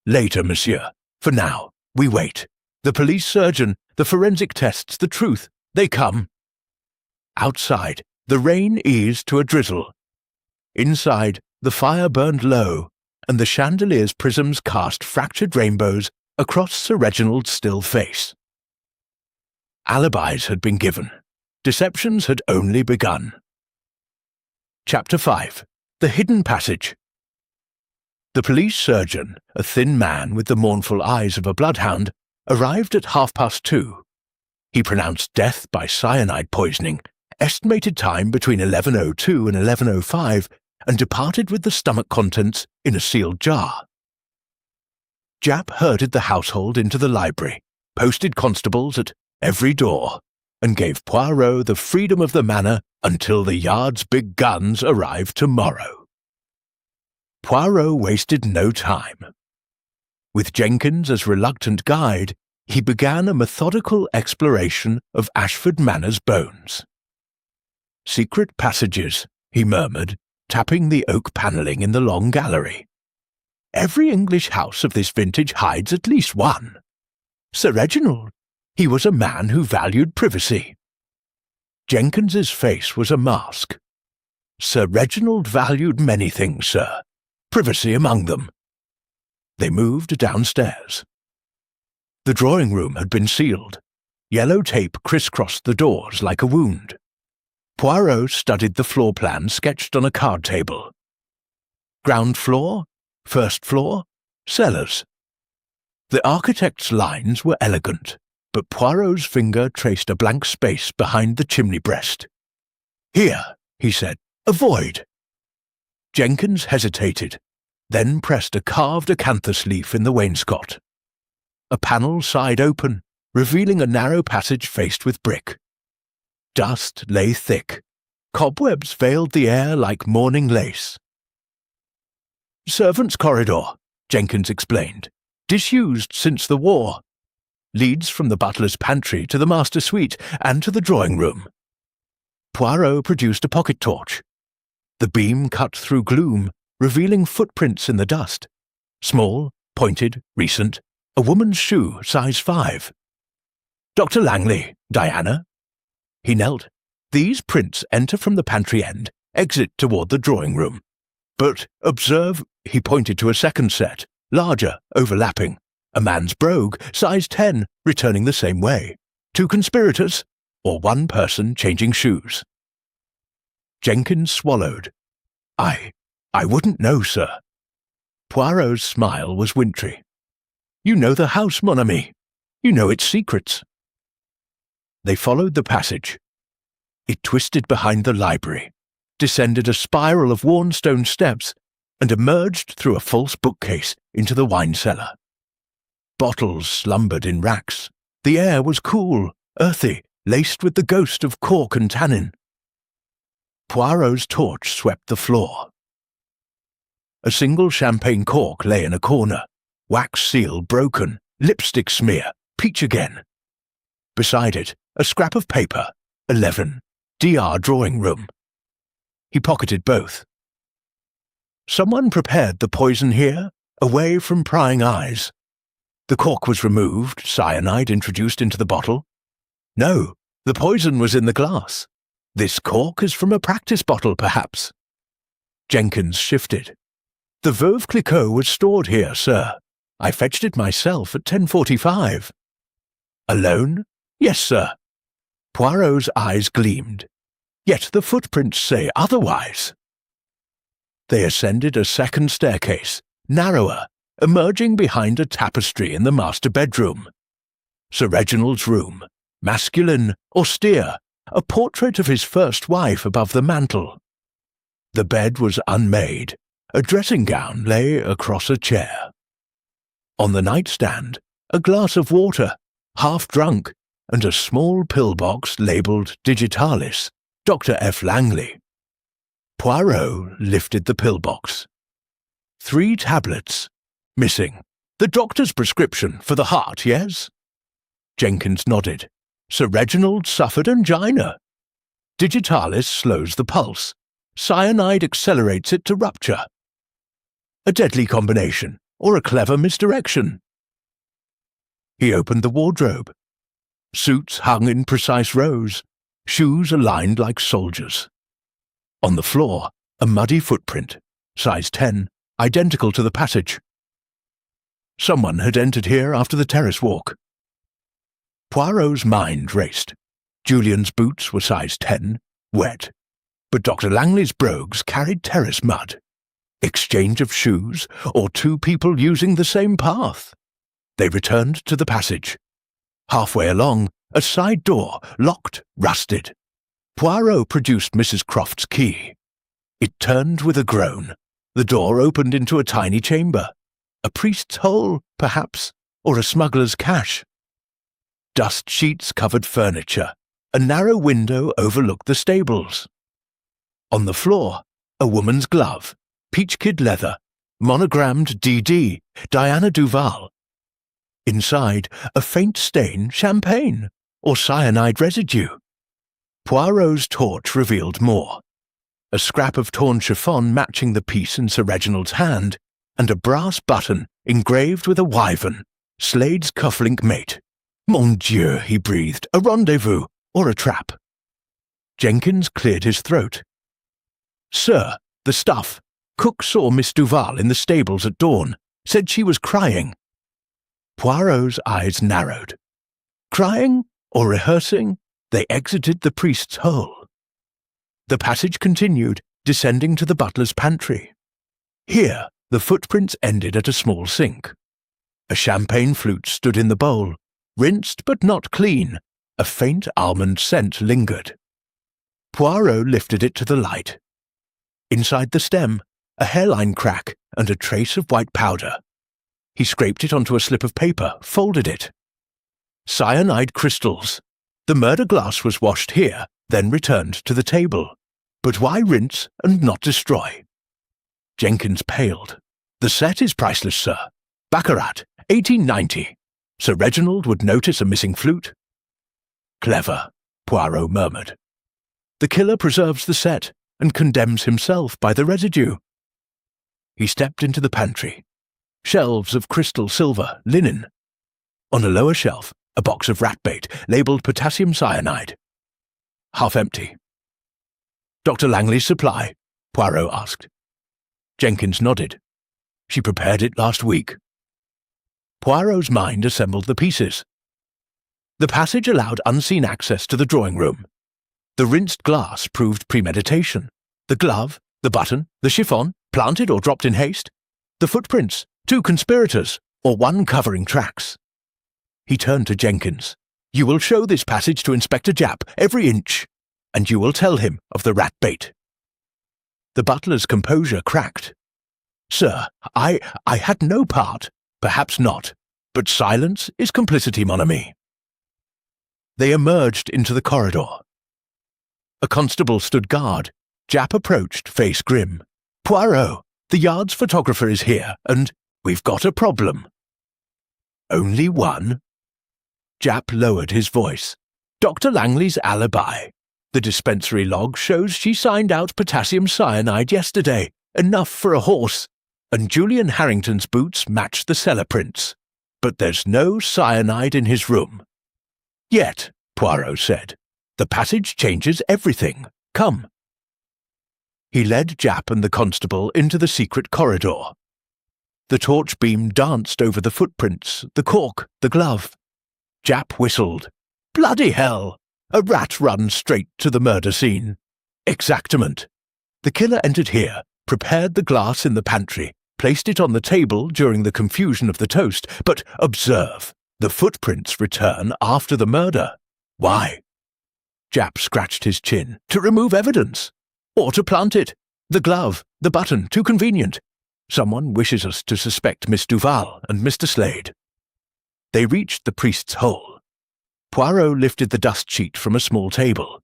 Later, monsieur. For now, we wait. The police surgeon, the forensic tests, the truth. They come. Outside, the rain eased to a drizzle. Inside, the fire burned low, and the chandelier's prisms cast fractured rainbows across Sir Reginald's still face. Alibis had been given. Deceptions had only begun. Chapter 5. The Hidden Passage. The police surgeon, a thin man with the mournful eyes of a bloodhound, arrived at 2:30. He pronounced death by cyanide poisoning, estimated time between 11:02 and 11:05, and departed with the stomach contents in a sealed jar. Japp herded the household into the library, posted constables at every door, and gave Poirot the freedom of the manor until the yard's big guns arrived tomorrow. Poirot wasted no time. With Jenkins as reluctant guide, he began a methodical exploration of Ashford Manor's bones. Secret passages, he murmured, tapping the oak panelling in the long gallery. Every English house of this vintage hides at least one. Sir Reginald, he was a man who valued privacy. Jenkins's face was a mask. Sir Reginald valued many things, sir, privacy among them. They moved downstairs. The drawing-room had been sealed. Yellow tape crisscrossed the doors like a wound. Poirot studied the floor plan sketched on a card table. Ground floor, first floor, cellars. The architect's lines were elegant, but Poirot's finger traced a blank space behind the chimney breast. Here, he said, a void. Jenkins hesitated, then pressed a carved acanthus leaf in the wainscot. A panel sighed open, revealing a narrow passage faced with brick. Dust lay thick. Cobwebs veiled the air like morning lace. Servants' corridor, Jenkins explained. Disused since the war. Leads from the butler's pantry to the master suite and to the drawing-room. Poirot produced a pocket torch. The beam cut through gloom, revealing footprints in the dust. Small, pointed, recent. A woman's shoe, size 5. Dr. Langley, Diana. He knelt. These prints enter from the pantry end, exit toward the drawing-room. But, observe, he pointed to a second set, larger, overlapping. A man's brogue, size 10, returning the same way. 2 conspirators, or 1 person changing shoes. Jenkins swallowed. I wouldn't know, sir. Poirot's smile was wintry. You know the house, mon ami. You know its secrets. They followed the passage. It twisted behind the library, descended a spiral of worn stone steps, and emerged through a false bookcase into the wine cellar. Bottles slumbered in racks. The air was cool, earthy, laced with the ghost of cork and tannin. Poirot's torch swept the floor. A single champagne cork lay in a corner, wax seal broken, lipstick smear, peach again. Beside it, a scrap of paper, 11, DR drawing room. He pocketed both. Someone prepared the poison here, away from prying eyes. The cork was removed, cyanide introduced into the bottle. No, the poison was in the glass. This cork is from a practice bottle, perhaps. Jenkins shifted. The Veuve Clicquot was stored here, sir. I fetched it myself at 10:45. Alone? Yes, sir. Poirot's eyes gleamed. Yet the footprints say otherwise. They ascended a second staircase, narrower, emerging behind a tapestry in the master bedroom. Sir Reginald's room, masculine, austere, a portrait of his first wife above the mantel. The bed was unmade. A dressing gown lay across a chair. On the nightstand, a glass of water, half drunk, and a small pill-box labelled Digitalis, Dr. F. Langley. Poirot lifted the pill-box. 3 tablets. Missing. The doctor's prescription for the heart, yes? Jenkins nodded. Sir Reginald suffered angina. Digitalis slows the pulse. Cyanide accelerates it to rupture. A deadly combination, or a clever misdirection. He opened the wardrobe. Suits hung in precise rows, shoes aligned like soldiers. On the floor, a muddy footprint, size 10, identical to the passage. Someone had entered here after the terrace walk. Poirot's mind raced. Julian's boots were size 10, wet, but Dr. Langley's brogues carried terrace mud. Exchange of shoes, or 2 people using the same path. They returned to the passage. Halfway along, a side door, locked, rusted. Poirot produced Mrs. Croft's key. It turned with a groan. The door opened into a tiny chamber. A priest's hole, perhaps, or a smuggler's cache. Dust sheets covered furniture. A narrow window overlooked the stables. On the floor, a woman's glove. Peach kid leather, monogrammed DD, Diana Duval. Inside, a faint stain, champagne, or cyanide residue. Poirot's torch revealed more. A scrap of torn chiffon matching the piece in Sir Reginald's hand, and a brass button engraved with a wyvern, Slade's cufflink mate. Mon Dieu, he breathed, a rendezvous, or a trap. Jenkins cleared his throat. Sir, the stuff. Cook saw Miss Duval in the stables at dawn, said she was crying. Poirot's eyes narrowed. Crying or rehearsing, they exited the priest's hole. The passage continued, descending to the butler's pantry. Here, the footprints ended at a small sink. A champagne flute stood in the bowl, rinsed but not clean. A faint almond scent lingered. Poirot lifted it to the light. Inside the stem, a hairline crack and a trace of white powder. He scraped it onto a slip of paper, folded it. Cyanide crystals. The murder glass was washed here, then returned to the table. But why rinse and not destroy? Jenkins paled. The set is priceless, sir. Baccarat, 1890. Sir Reginald would notice a missing flute. Clever, Poirot murmured. The killer preserves the set and condemns himself by the residue. He stepped into the pantry. Shelves of crystal silver, linen. On a lower shelf, a box of rat bait labelled potassium cyanide. Half empty. Dr. Langley's supply? Poirot asked. Jenkins nodded. She prepared it last week. Poirot's mind assembled the pieces. The passage allowed unseen access to the drawing room. The rinsed glass proved premeditation. The glove, the button, the chiffon, planted or dropped in haste. The footprints, 2 conspirators, or 1 covering tracks. He turned to Jenkins. You will show this passage to Inspector Japp, every inch, and you will tell him of the rat bait. The butler's composure cracked. Sir, I had no part. Perhaps not, but silence is complicity, mon ami. They emerged into the corridor. A constable stood guard. Japp approached, face grim. Poirot, the Yard's photographer is here, and we've got a problem. Only one? Japp lowered his voice. Dr. Langley's alibi. The dispensary log shows she signed out potassium cyanide yesterday, enough for a horse, and Julian Harrington's boots match the cellar prints. But there's no cyanide in his room. Yet, Poirot said, the passage changes everything. Come. He led Japp and the constable into the secret corridor. The torch beam danced over the footprints, the cork, the glove. Japp whistled. Bloody hell! A rat run straight to the murder scene. Exactement. The killer entered here, prepared the glass in the pantry, placed it on the table during the confusion of the toast, but observe, the footprints return after the murder. Why? Japp scratched his chin. To remove evidence. Or to plant it. The glove, the button, too convenient. Someone wishes us to suspect Miss Duval and Mr. Slade. They reached the priest's hole. Poirot lifted the dust sheet from a small table.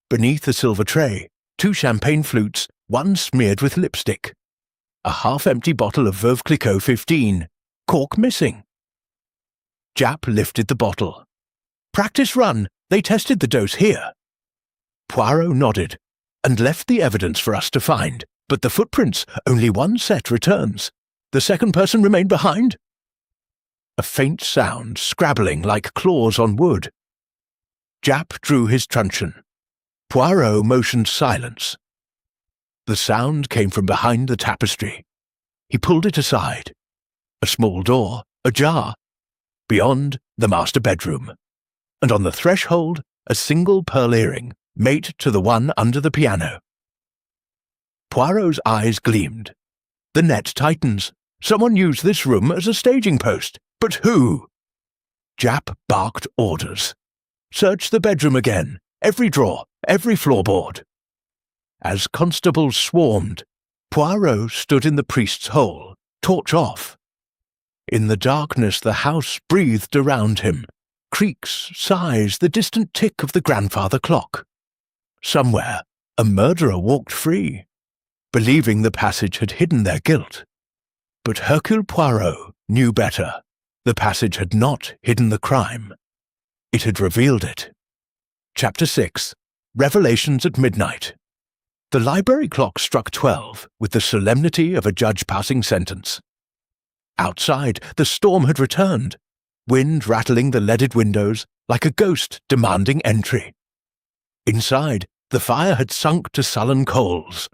Beneath a silver tray, 2 champagne flutes, one smeared with lipstick. A half-empty bottle of Veuve Clicquot 15, cork missing. Japp lifted the bottle. Practice run. They tested the dose here. Poirot nodded, and left the evidence for us to find, but the footprints, only one set returns. The second person remained behind? A faint sound, scrabbling like claws on wood. Japp drew his truncheon. Poirot motioned silence. The sound came from behind the tapestry. He pulled it aside. A small door, ajar. Beyond, the master bedroom. And on the threshold, a single pearl earring, mate to the one under the piano. Poirot's eyes gleamed. The net tightens. Someone used this room as a staging post. But who? Japp barked orders. Search the bedroom again. Every drawer, every floorboard. As constables swarmed, Poirot stood in the priest's hole, torch off. In the darkness the house breathed around him. Creaks, sighs, the distant tick of the grandfather clock. Somewhere, a murderer walked free, believing the passage had hidden their guilt. But Hercule Poirot knew better. The passage had not hidden the crime. It had revealed it. Chapter 6. Revelations at Midnight. The library clock struck 12 with the solemnity of a judge passing sentence. Outside, the storm had returned, wind rattling the leaded windows like a ghost demanding entry. Inside, the fire had sunk to sullen coals.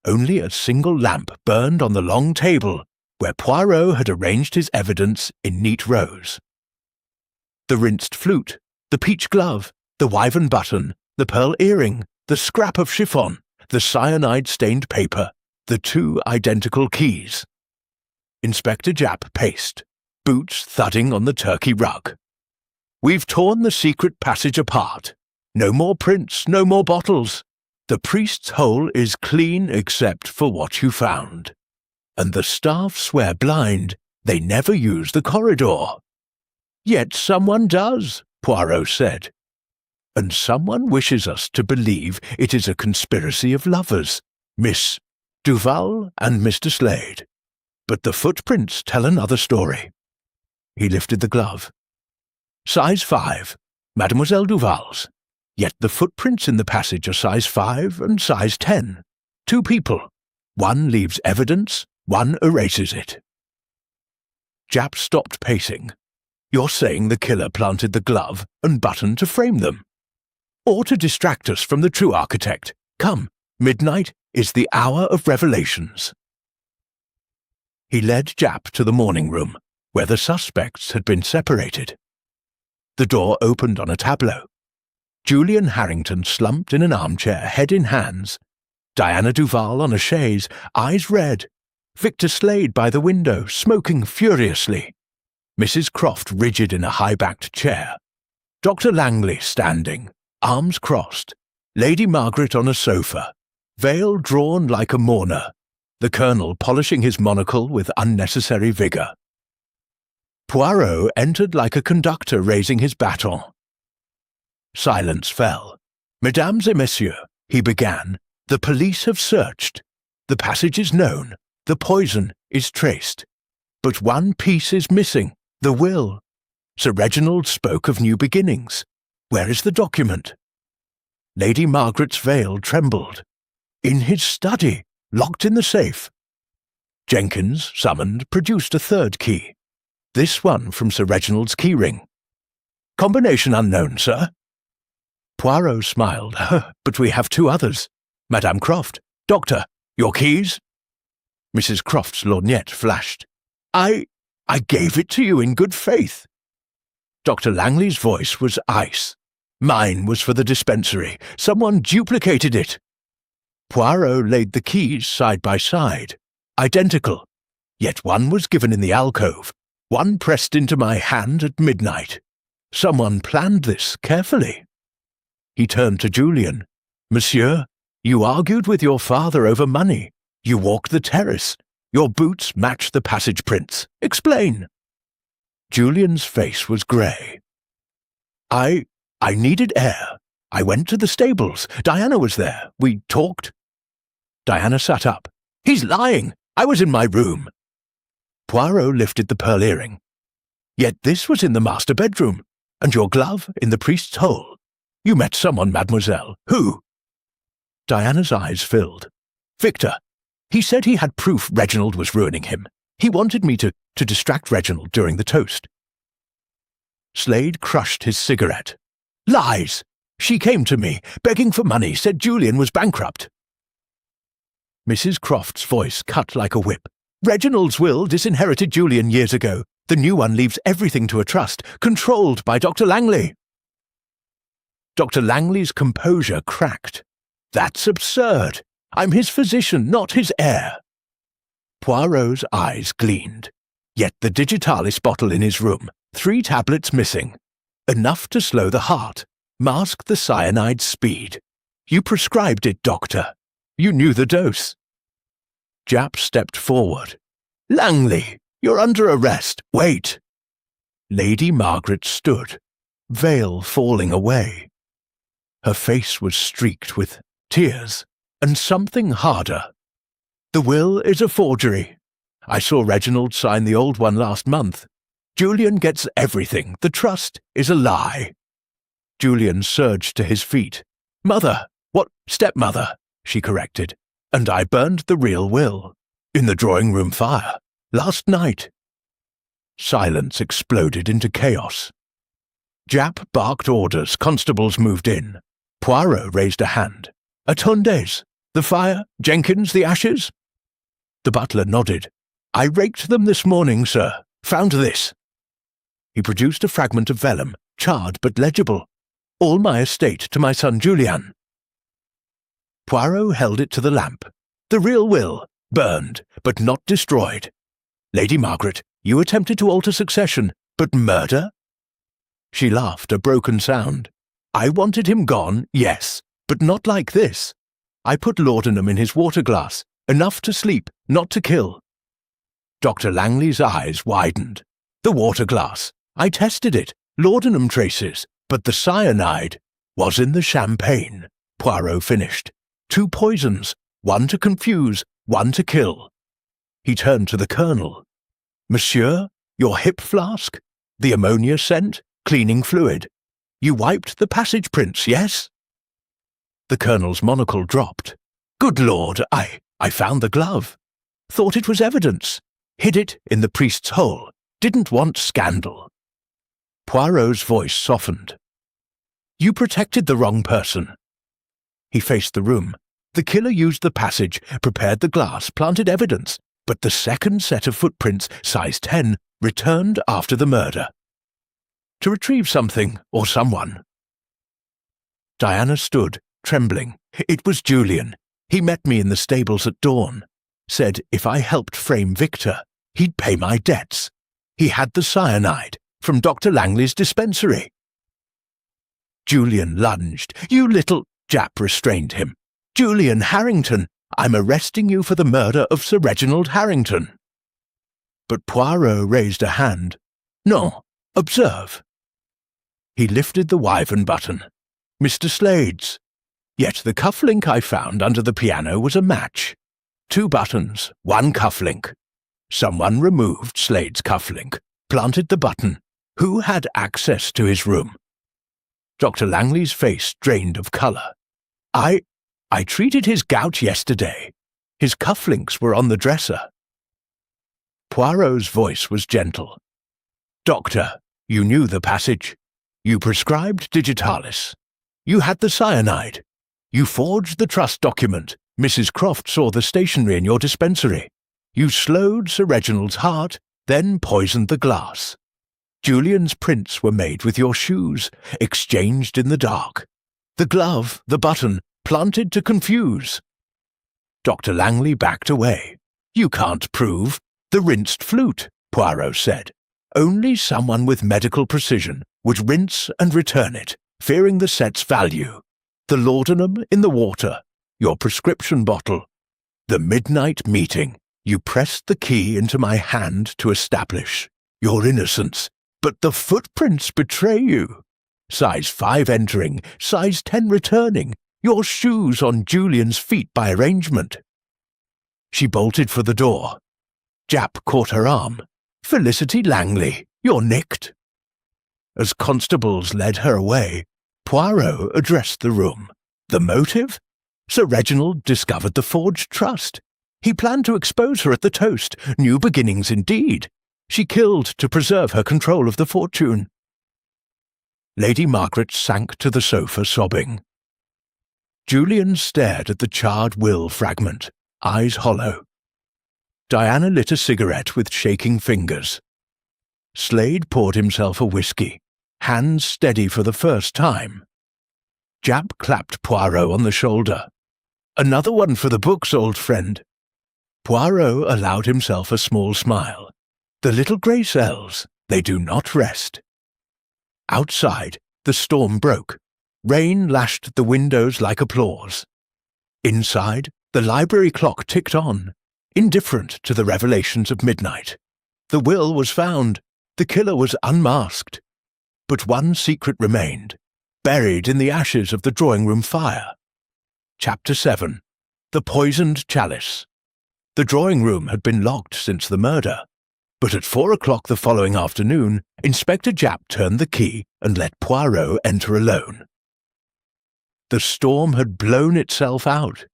Only a single lamp burned on the long table where Poirot had arranged his evidence in neat rows. The rinsed flute, the peach glove, the wyvern button, the pearl earring, the scrap of chiffon, the cyanide-stained paper, the 2 identical keys. Inspector Japp paced, boots thudding on the turkey rug. We've torn the secret passage apart. No more prints, no more bottles. The priest's hole is clean except for what you found. And the staff swear blind they never use the corridor. Yet someone does, Poirot said. And someone wishes us to believe it is a conspiracy of lovers, Miss Duval and Mr. Slade. But the footprints tell another story. He lifted the glove. Size 5, Mademoiselle Duval's. Yet the footprints in the passage are size 5 and size 10. 2 people. One leaves evidence, one erases it. Japp stopped pacing. You're saying the killer planted the glove and button to frame them? Or to distract us from the true architect? Come, midnight is the hour of revelations. He led Japp to the morning room, where the suspects had been separated. The door opened on a tableau. Julian Harrington slumped in an armchair, head in hands. Diana Duval on a chaise, eyes red. Victor Slade by the window, smoking furiously. Mrs. Croft rigid in a high-backed chair. Dr. Langley standing, arms crossed. Lady Margaret on a sofa, veil drawn like a mourner. The Colonel polishing his monocle with unnecessary vigour. Poirot entered like a conductor raising his baton. Silence fell. Mesdames et messieurs, he began, the police have searched. The passage is known. The poison is traced. But one piece is missing, the will. Sir Reginald spoke of new beginnings. Where is the document? Lady Margaret's veil trembled. In his study, locked in the safe. Jenkins, summoned, produced a 3rd key. This one from Sir Reginald's keyring. Combination unknown, sir. Poirot smiled. But we have 2 others. Madame Croft, Doctor, your keys?" Mrs. Croft's lorgnette flashed. I gave it to you in good faith." Dr. Langley's voice was ice. "Mine was for the dispensary. Someone duplicated it." Poirot laid the keys side by side, identical. Yet one was given in the alcove, one pressed into my hand at midnight. Someone planned this carefully. He turned to Julian. "Monsieur, you argued with your father over money. You walked the terrace. Your boots match the passage prints. Explain." Julian's face was grey. I needed air. I went to the stables. Diana was there. We talked." Diana sat up. "He's lying. I was in my room." Poirot lifted the pearl earring. "Yet this was in the master bedroom, and your glove in the priest's hole. You met someone, mademoiselle. Who?" Diana's eyes filled. "Victor. He said he had proof Reginald was ruining him. He wanted me to distract Reginald during the toast." Slade crushed his cigarette. "Lies! She came to me, begging for money, said Julian was bankrupt." Mrs. Croft's voice cut like a whip. "Reginald's will disinherited Julian years ago. The new one leaves everything to a trust, controlled by Dr. Langley." Dr. Langley's composure cracked. "That's absurd. I'm his physician, not his heir." Poirot's eyes gleamed. Yet the digitalis bottle in his room, 3 tablets missing. Enough to slow the heart, mask the cyanide's speed. "You prescribed it, doctor. You knew the dose." Japp stepped forward. "Langley, you're under arrest. Wait." Lady Margaret stood, veil falling away. Her face was streaked with tears, and something harder. "The will is a forgery. I saw Reginald sign the old one last month. Julian gets everything. The trust is a lie." Julian surged to his feet. "Mother, what stepmother?" she corrected. "And I burned the real will. In the drawing-room fire. Last night." Silence exploded into chaos. Japp barked orders. Constables moved in. Poirot raised a hand. "Attendez! The fire, Jenkins, the ashes?" The butler nodded. "I raked them this morning, sir. Found this." He produced a fragment of vellum, charred but legible. "All my estate to my son Julian." Poirot held it to the lamp. "The real will, burned, but not destroyed. Lady Margaret, you attempted to alter succession, but murder?" She laughed, a broken sound. "I wanted him gone, yes, but not like this. I put laudanum in his water glass, enough to sleep, not to kill." Dr. Langley's eyes widened. "The water glass. I tested it. Laudanum traces. But the cyanide was in the champagne," Poirot finished. "2 poisons, one to confuse, one to kill." He turned to the colonel. "Monsieur, your hip flask? The ammonia scent? Cleaning fluid? You wiped the passage prints, yes?" The colonel's monocle dropped. "Good Lord, I found the glove. Thought it was evidence. Hid it in the priest's hole. Didn't want scandal." Poirot's voice softened. "You protected the wrong person." He faced the room. "The killer used the passage, prepared the glass, planted evidence, but the second set of footprints, size 10, returned after the murder. To retrieve something or someone." Diana stood, trembling. "It was Julian. He met me in the stables at dawn. Said if I helped frame Victor, he'd pay my debts. He had the cyanide from Dr. Langley's dispensary." Julian lunged. "You little—" Japp restrained him. "Julian Harrington, I'm arresting you for the murder of Sir Reginald Harrington." But Poirot raised a hand. "No, observe." He lifted the wyvern button. "Mr. Slade's. Yet the cufflink I found under the piano was a match. 2 buttons, 1 cufflink. Someone removed Slade's cufflink, planted the button. Who had access to his room?" Dr. Langley's face drained of colour. I treated his gout yesterday. His cufflinks were on the dresser." Poirot's voice was gentle. "Doctor, you knew the passage. You prescribed digitalis. You had the cyanide. You forged the trust document, Mrs. Croft saw the stationery in your dispensary. You slowed Sir Reginald's heart, then poisoned the glass. Julian's prints were made with your shoes, exchanged in the dark. The glove, the button, planted to confuse. Dr. Langley backed away. You can't prove. The rinsed flute, Poirot said. Only someone with medical precision would rinse and return it, fearing the set's value. The laudanum in the water, your prescription bottle. The midnight meeting. You pressed the key into my hand to establish your innocence, but the footprints betray you. Size 5 entering, size 10 returning, your shoes on Julian's feet by arrangement. She bolted for the door. Japp caught her arm. Felicity Langley, you're nicked. As constables led her away, Poirot addressed the room. The motive? Sir Reginald discovered the forged trust. He planned to expose her at the toast. New beginnings indeed. She killed to preserve her control of the fortune. Lady Margaret sank to the sofa, sobbing. Julian stared at the charred will fragment, eyes hollow. Diana lit a cigarette with shaking fingers. Slade poured himself a whisky, hands steady for the first time. Japp clapped Poirot on the shoulder. Another one for the books, old friend. Poirot allowed himself a small smile. The little grey cells, they do not rest. Outside, the storm broke. Rain lashed the windows like applause. Inside, the library clock ticked on, indifferent to the revelations of midnight. The will was found. The killer was unmasked. But one secret remained, buried in the ashes of the drawing-room fire. Chapter 7. The Poisoned Chalice. The drawing-room had been locked since the murder, but at 4 o'clock the following afternoon, Inspector Japp turned the key and let Poirot enter alone. The storm had blown itself out.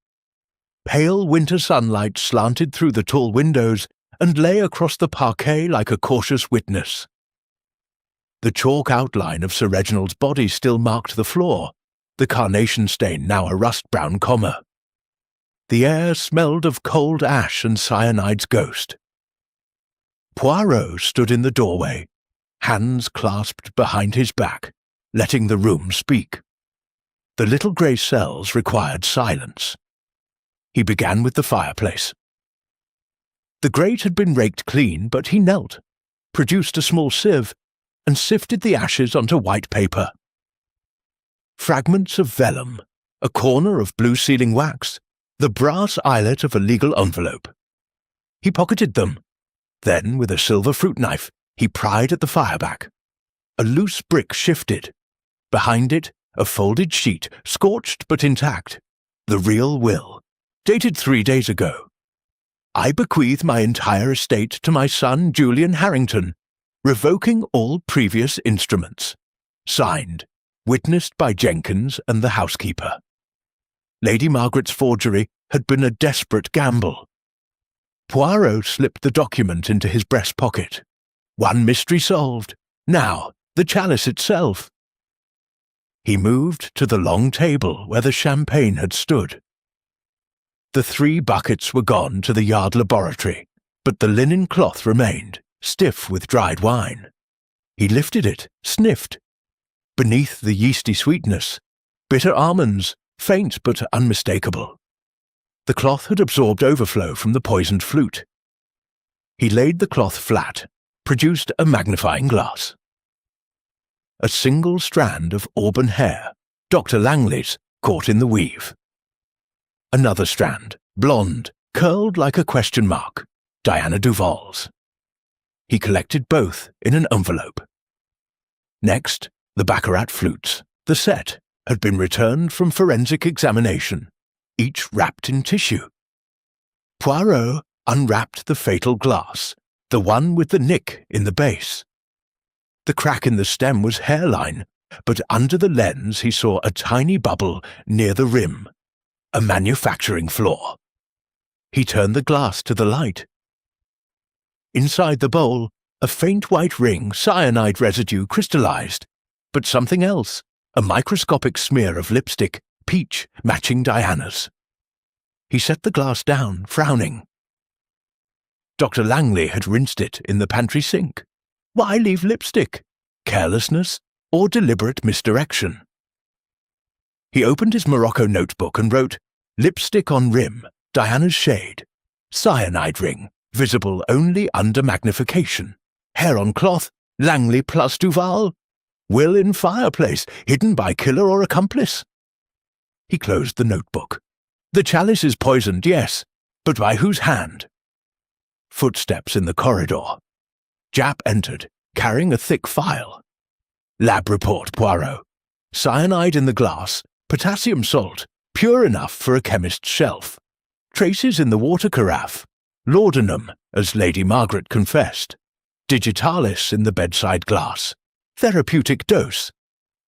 Pale winter sunlight slanted through the tall windows and lay across the parquet like a cautious witness. The chalk outline of Sir Reginald's body still marked the floor, the carnation stain now a rust-brown comma. The air smelled of cold ash and cyanide's ghost. Poirot stood in the doorway, hands clasped behind his back, letting the room speak. The little grey cells required silence. He began with the fireplace. The grate had been raked clean, but he knelt, produced a small sieve, and sifted the ashes onto white paper. Fragments of vellum, a corner of blue sealing wax, the brass eyelet of a legal envelope. He pocketed them. Then, with a silver fruit knife, he pried at the fireback. A loose brick shifted. Behind it, a folded sheet, scorched but intact. The real will, dated 3 days ago. I bequeath my entire estate to my son Julian Harrington, revoking all previous instruments. Signed, witnessed by Jenkins and the housekeeper. Lady Margaret's forgery had been a desperate gamble. Poirot slipped the document into his breast pocket. One mystery solved. Now, the chalice itself. He moved to the long table where the champagne had stood. The 3 buckets were gone to the yard laboratory, but the linen cloth remained, stiff with dried wine. He lifted it, sniffed. Beneath the yeasty sweetness, bitter almonds, faint but unmistakable. The cloth had absorbed overflow from the poisoned flute. He laid the cloth flat, produced a magnifying glass. A single strand of auburn hair, Dr. Langley's, caught in the weave. Another strand, blonde, curled like a question mark, Diana Duval's. He collected both in an envelope. Next, the baccarat flutes, the set, had been returned from forensic examination, each wrapped in tissue. Poirot unwrapped the fatal glass, the one with the nick in the base. The crack in the stem was hairline, but under the lens he saw a tiny bubble near the rim, a manufacturing flaw. He turned the glass to the light. Inside the bowl, a faint white ring, cyanide residue crystallized, but something else, a microscopic smear of lipstick, peach, matching Diana's. He set the glass down, frowning. Dr. Langley had rinsed it in the pantry sink. Why leave lipstick? Carelessness or deliberate misdirection? He opened his Morocco notebook and wrote, "Lipstick on rim, Diana's shade. Cyanide ring, visible only under magnification. Hair on cloth, Langley plus Duval. Will in fireplace, hidden by killer or accomplice." He closed the notebook. The chalice is poisoned, yes, but by whose hand? Footsteps in the corridor. Japp entered, carrying a thick file. Lab report, Poirot. Cyanide in the glass, potassium salt, pure enough for a chemist's shelf. Traces in the water carafe. Laudanum, as Lady Margaret confessed. Digitalis in the bedside glass. Therapeutic dose.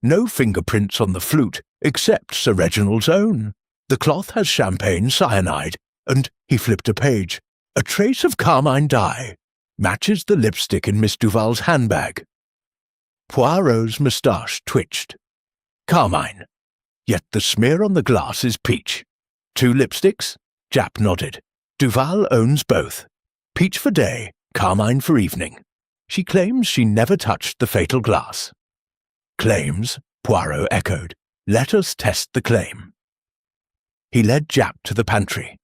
No fingerprints on the flute, except Sir Reginald's own. The cloth has champagne cyanide, and, he flipped a page, a trace of carmine dye. Matches the lipstick in Miss Duval's handbag. Poirot's moustache twitched. Carmine. Yet the smear on the glass is peach. 2 lipsticks? Japp nodded. Duval owns both. Peach for day, carmine for evening. She claims she never touched the fatal glass. Claims, Poirot echoed. Let us test the claim. He led Japp to the pantry.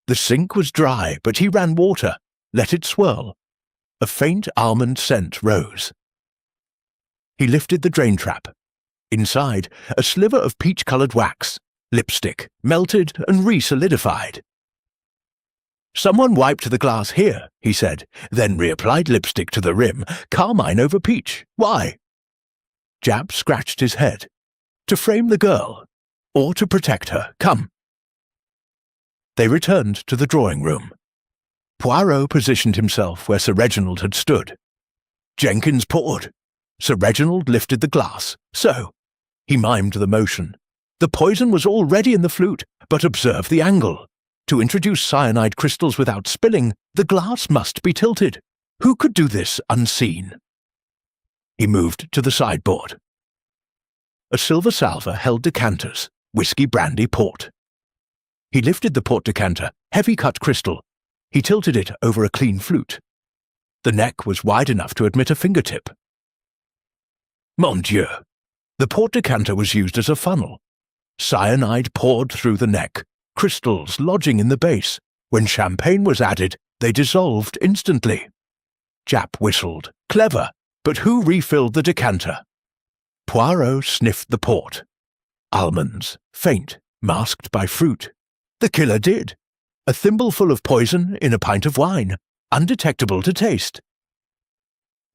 The sink was dry, but he ran water, let it swirl. A faint almond scent rose. He lifted the drain trap. Inside, a sliver of peach-coloured wax, lipstick, melted and re-solidified. Someone wiped the glass here, he said, then reapplied lipstick to the rim, carmine over peach. Why? Japp scratched his head. To frame the girl, or to protect her. Come. They returned to the drawing room. Poirot positioned himself where Sir Reginald had stood. Jenkins poured. Sir Reginald lifted the glass. So. He mimed the motion. The poison was already in the flute, but observe the angle. To introduce cyanide crystals without spilling, the glass must be tilted. Who could do this unseen? He moved to the sideboard. A silver salver held decanters, whiskey, brandy, port. He lifted the port decanter, heavy-cut crystal. He tilted it over a clean flute. The neck was wide enough to admit a fingertip. Mon Dieu! The port decanter was used as a funnel. Cyanide poured through the neck, crystals lodging in the base. When champagne was added, they dissolved instantly. Japp whistled. Clever, but who refilled the decanter? Poirot sniffed the port. Almonds, faint, masked by fruit. The killer did. A thimbleful of poison in a pint of wine, undetectable to taste.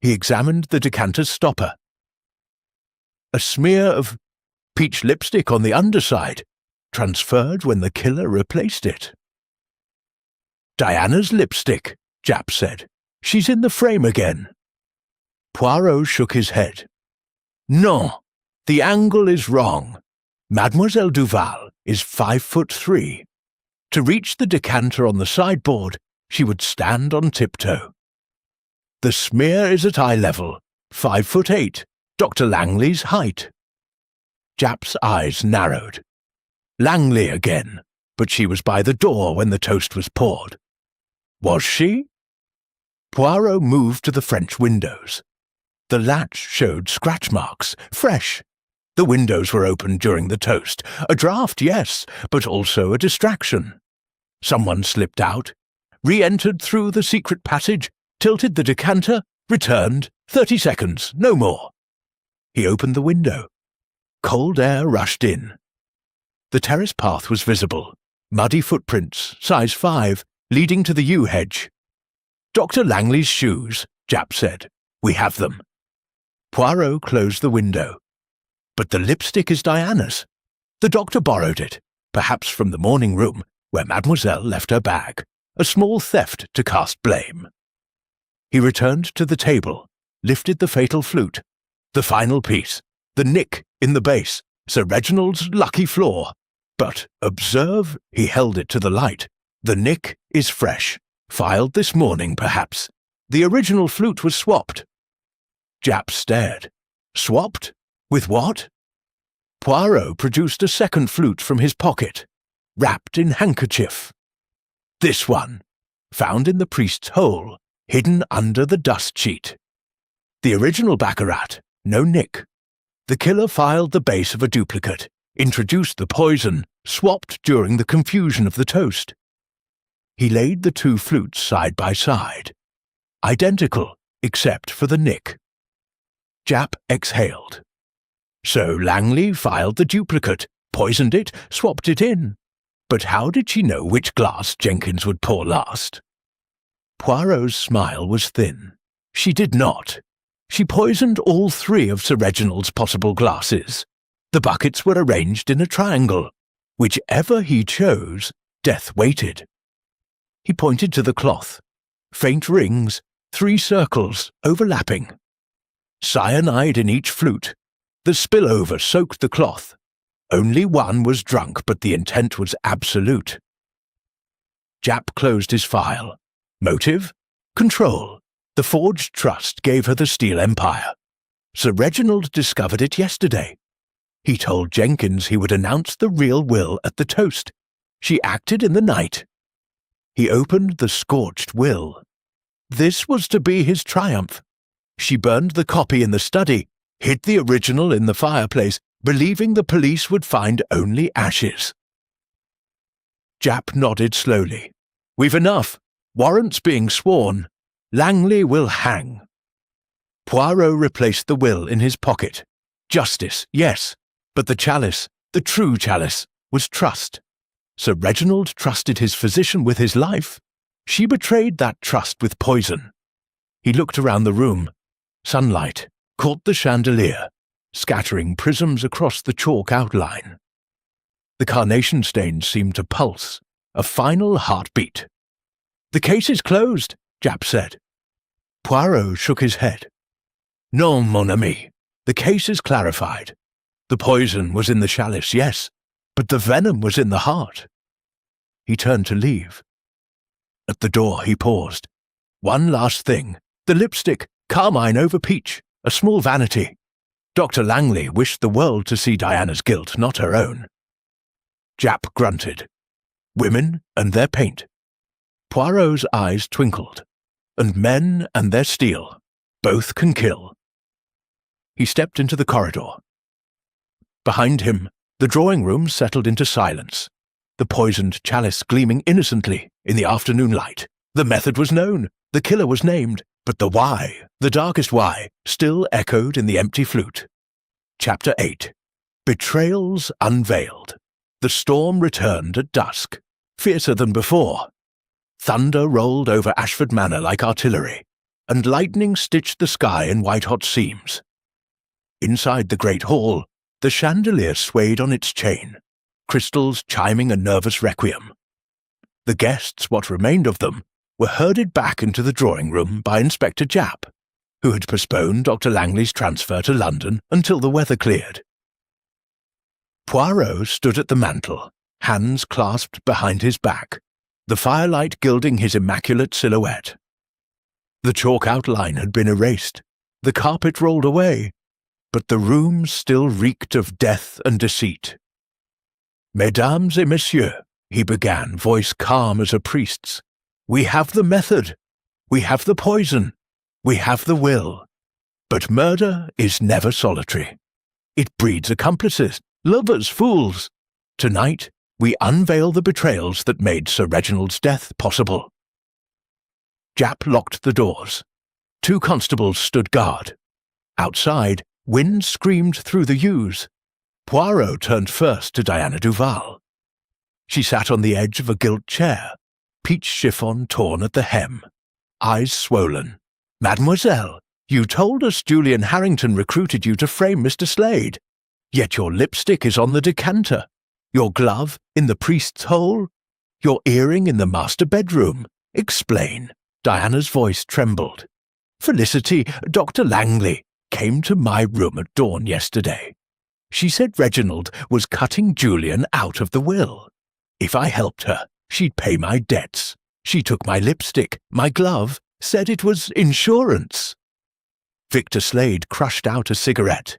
He examined the decanter's stopper. A smear of peach lipstick on the underside, transferred when the killer replaced it. Diana's lipstick, Japp said. She's in the frame again. Poirot shook his head. No, the angle is wrong. Mademoiselle Duval is 5'3". To reach the decanter on the sideboard, she would stand on tiptoe. The smear is at eye level, 5'8", Dr. Langley's height. Japp's eyes narrowed. Langley again, but she was by the door when the toast was poured. Was she? Poirot moved to the French windows. The latch showed scratch marks, fresh. The windows were opened during the toast. A draught, yes, but also a distraction. Someone slipped out, re-entered through the secret passage, tilted the decanter, returned, 30 seconds, no more. He opened the window. Cold air rushed in. The terrace path was visible, muddy footprints, size 5, leading to the yew hedge. Dr. Langley's shoes, Japp said. We have them. Poirot closed the window. But the lipstick is Diana's. The doctor borrowed it, perhaps from the morning room, where Mademoiselle left her bag, a small theft to cast blame. He returned to the table, lifted the fatal flute, the final piece, the nick in the base, Sir Reginald's lucky flaw. But, observe, he held it to the light. The nick is fresh, filed this morning, perhaps. The original flute was swapped. Japp stared. Swapped? With what? Poirot produced a second flute from his pocket. wrapped in handkerchief. This one, found in the priest's hole, hidden under the dust sheet. The original baccarat, no nick. The killer filed the base of a duplicate, introduced the poison, swapped during the confusion of the toast. He laid the two flutes side by side, identical except for the nick. Japp exhaled. So Langley filed the duplicate, poisoned it, swapped it in. But how did she know which glass Jenkins would pour last? Poirot's smile was thin. She did not. She poisoned all three of Sir Reginald's possible glasses. The buckets were arranged in a triangle. Whichever he chose, death waited. He pointed to the cloth. Faint rings, 3 circles, overlapping. Cyanide in each flute. The spillover soaked the cloth. Only one was drunk, but the intent was absolute. Japp closed his file. Motive? Control. The forged trust gave her the Steel Empire. Sir Reginald discovered it yesterday. He told Jenkins he would announce the real will at the toast. She acted in the night. He opened the scorched will. This was to be his triumph. She burned the copy in the study, hid the original in the fireplace, believing the police would find only ashes. Japp nodded slowly. We've enough. Warrants being sworn. Langley will hang. Poirot replaced the will in his pocket. Justice, yes, but the chalice, the true chalice, was trust. Sir Reginald trusted his physician with his life. She betrayed that trust with poison. He looked around the room. Sunlight caught the chandelier, scattering prisms across the chalk outline. The carnation stains seemed to pulse, a final heartbeat. The case is closed, Japp said. Poirot shook his head. Non, mon ami. The case is clarified. The poison was in the chalice, yes, but the venom was in the heart. He turned to leave. At the door he paused. One last thing. The lipstick, carmine over peach, a small vanity. Dr. Langley wished the world to see Diana's guilt, not her own. Japp grunted. Women and their paint. Poirot's eyes twinkled. And men and their steel. Both can kill. He stepped into the corridor. Behind him, the drawing room settled into silence, the poisoned chalice gleaming innocently in the afternoon light. The method was known, the killer was named, but the why, the darkest why, still echoed in the empty flute. Chapter 8. Betrayals Unveiled. The storm returned at dusk, fiercer than before. Thunder rolled over Ashford Manor like artillery, and lightning stitched the sky in white-hot seams. Inside the great hall, the chandelier swayed on its chain, crystals chiming a nervous requiem. The guests, what remained of them, were herded back into the drawing-room by Inspector Japp, who had postponed Dr. Langley's transfer to London until the weather cleared. Poirot stood at the mantel, hands clasped behind his back, the firelight gilding his immaculate silhouette. The chalk outline had been erased, the carpet rolled away, but the room still reeked of death and deceit. Mesdames et messieurs, he began, voice calm as a priest's, we have the method, we have the poison, we have the will. But murder is never solitary. It breeds accomplices, lovers, fools. Tonight, we unveil the betrayals that made Sir Reginald's death possible. Japp locked the doors. 2 constables stood guard. Outside, wind screamed through the yews. Poirot turned first to Diana Duval. She sat on the edge of a gilt chair, peach chiffon torn at the hem, eyes swollen. Mademoiselle, you told us Julian Harrington recruited you to frame Mr. Slade. Yet your lipstick is on the decanter, your glove in the priest's hole, your earring in the master bedroom. Explain. Diana's voice trembled. Felicity, Dr. Langley, came to my room at dawn yesterday. She said Reginald was cutting Julian out of the will. If I helped her, she'd pay my debts. She took my lipstick, my glove, said it was insurance. Victor Slade crushed out a cigarette.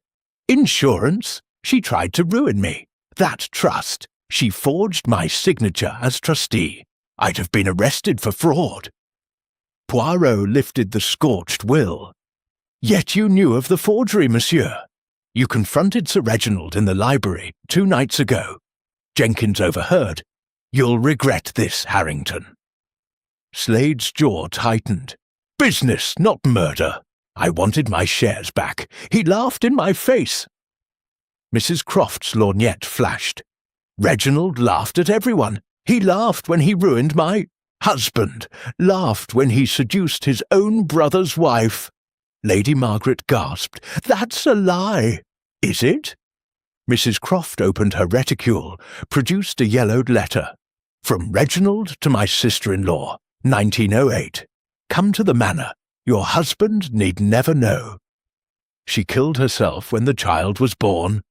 Insurance? She tried to ruin me. That trust. She forged my signature as trustee. I'd have been arrested for fraud. Poirot lifted the scorched will. Yet you knew of the forgery, monsieur. You confronted Sir Reginald in the library 2 nights ago. Jenkins overheard. You'll regret this, Harrington. Slade's jaw tightened. Business, not murder. I wanted my shares back. He laughed in my face. Mrs. Croft's lorgnette flashed. Reginald laughed at everyone. He laughed when he ruined my husband, laughed when he seduced his own brother's wife. Lady Margaret gasped. That's a lie. Is it? Mrs. Croft opened her reticule, produced a yellowed letter. From Reginald to my sister-in-law, 1908. Come to the manor. Your husband need never know. She killed herself when the child was born.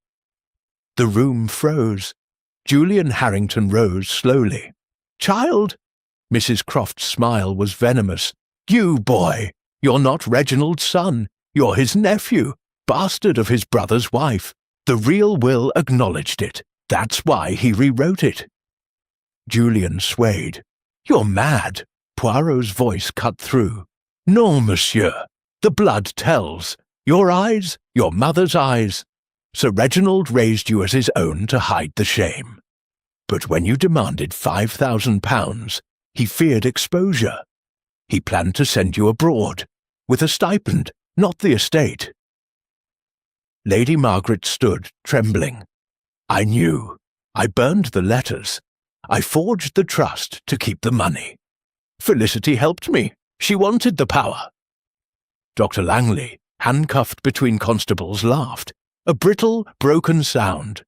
The room froze. Julian Harrington rose slowly. Child? Mrs. Croft's smile was venomous. You, boy! You're not Reginald's son. You're his nephew, bastard of his brother's wife. The real will acknowledged it. That's why he rewrote it. Julian swayed. You're mad. Poirot's voice cut through. No, monsieur. The blood tells. Your eyes, your mother's eyes. Sir Reginald raised you as his own to hide the shame. But when you demanded £5,000, he feared exposure. He planned to send you abroad, with a stipend, not the estate. Lady Margaret stood, trembling. I knew. I burned the letters. I forged the trust to keep the money. Felicity helped me. She wanted the power. Dr. Langley, handcuffed between constables, laughed. A brittle, broken sound.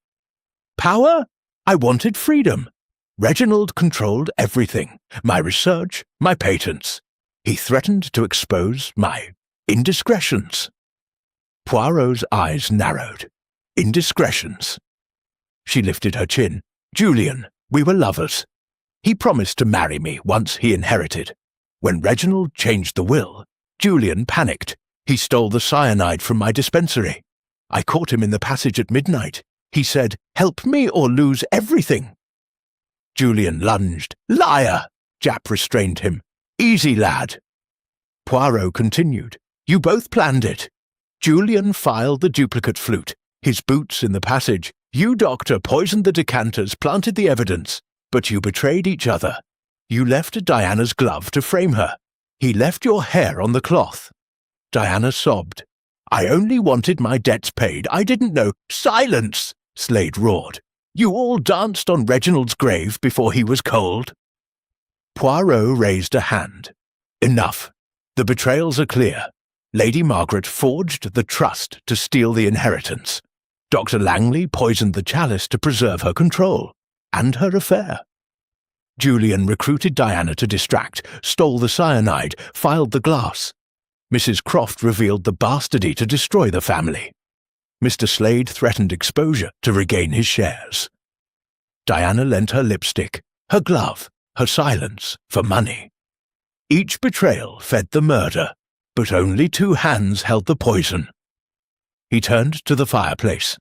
Power? I wanted freedom. Reginald controlled everything. My research, my patents. He threatened to expose my indiscretions. Poirot's eyes narrowed. Indiscretions. She lifted her chin. Julian, we were lovers. He promised to marry me once he inherited. When Reginald changed the will, Julian panicked. He stole the cyanide from my dispensary. I caught him in the passage at midnight. He said, help me or lose everything. Julian lunged. Liar! Japp restrained him. Easy, lad. Poirot continued. You both planned it. Julian filed the duplicate flute. His boots in the passage. You, doctor, poisoned the decanters, planted the evidence. But you betrayed each other. You left Diana's glove to frame her. He left your hair on the cloth. Diana sobbed. I only wanted my debts paid. I didn't know. Silence! Slade roared. You all danced on Reginald's grave before he was cold. Poirot raised a hand. Enough. The betrayals are clear. Lady Margaret forged the trust to steal the inheritance. Dr. Langley poisoned the chalice to preserve her control, and her affair. Julian recruited Diana to distract, stole the cyanide, filed the glass. Mrs. Croft revealed the bastardy to destroy the family. Mr. Slade threatened exposure to regain his shares. Diana lent her lipstick, her glove, her silence for money. Each betrayal fed the murder, but only 2 hands held the poison. He turned to the fireplace.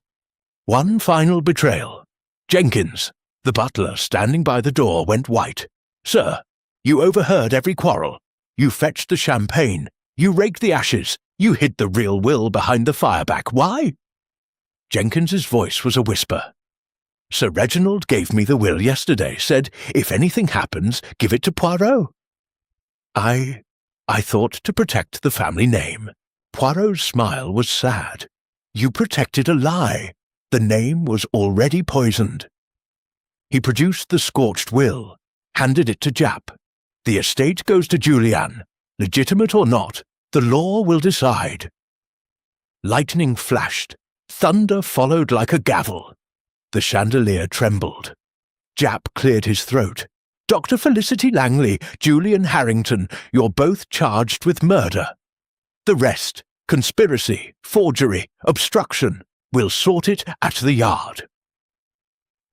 One final betrayal. Jenkins, the butler standing by the door, went white. Sir, you overheard every quarrel. You fetched the champagne. You raked the ashes. You hid the real will behind the fireback. Why? Jenkins's voice was a whisper. Sir Reginald gave me the will yesterday, said, if anything happens, give it to Poirot. I thought to protect the family name. Poirot's smile was sad. You protected a lie. The name was already poisoned. He produced the scorched will, handed it to Japp. The estate goes to Julian. Legitimate or not, the law will decide. Lightning flashed. Thunder followed like a gavel. The chandelier trembled. Japp cleared his throat. Dr. Felicity Langley, Julian Harrington, you're both charged with murder. The rest, conspiracy, forgery, obstruction, we'll sort it at the yard.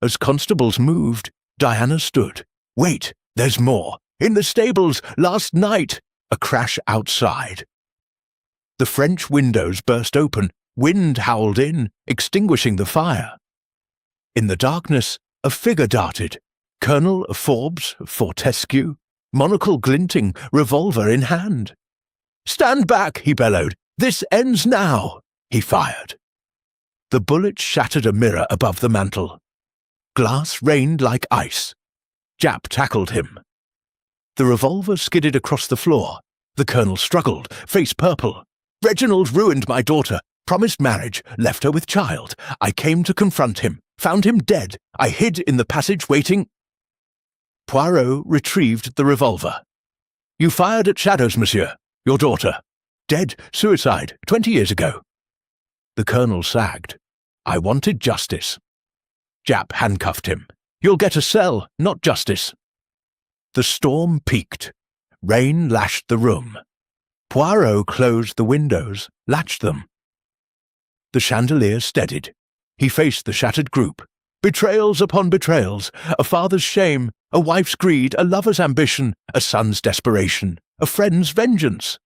As constables moved, Diana stood. Wait, there's more. In the stables, last night. A crash outside. The French windows burst open. Wind howled in, extinguishing the fire. In the darkness, a figure darted. Colonel Forbes, Fortescue, monocle glinting, revolver in hand. "Stand back," he bellowed. "This ends now." He fired. The bullet shattered a mirror above the mantel. Glass rained like ice. Jap tackled him. The revolver skidded across the floor. The colonel struggled, face purple. "Reginald ruined my daughter, promised marriage, left her with child. I came to confront him, found him dead. I hid in the passage waiting." Poirot retrieved the revolver. "You fired at shadows, monsieur. Your daughter. Dead, suicide, 20 years ago." The colonel sagged. "I wanted justice." Jap handcuffed him. "You'll get a cell, not justice." The storm peaked. Rain lashed the room. Poirot closed the windows, latched them. The chandelier steadied. He faced the shattered group. Betrayals upon betrayals, a father's shame, a wife's greed, a lover's ambition, a son's desperation, a friend's vengeance.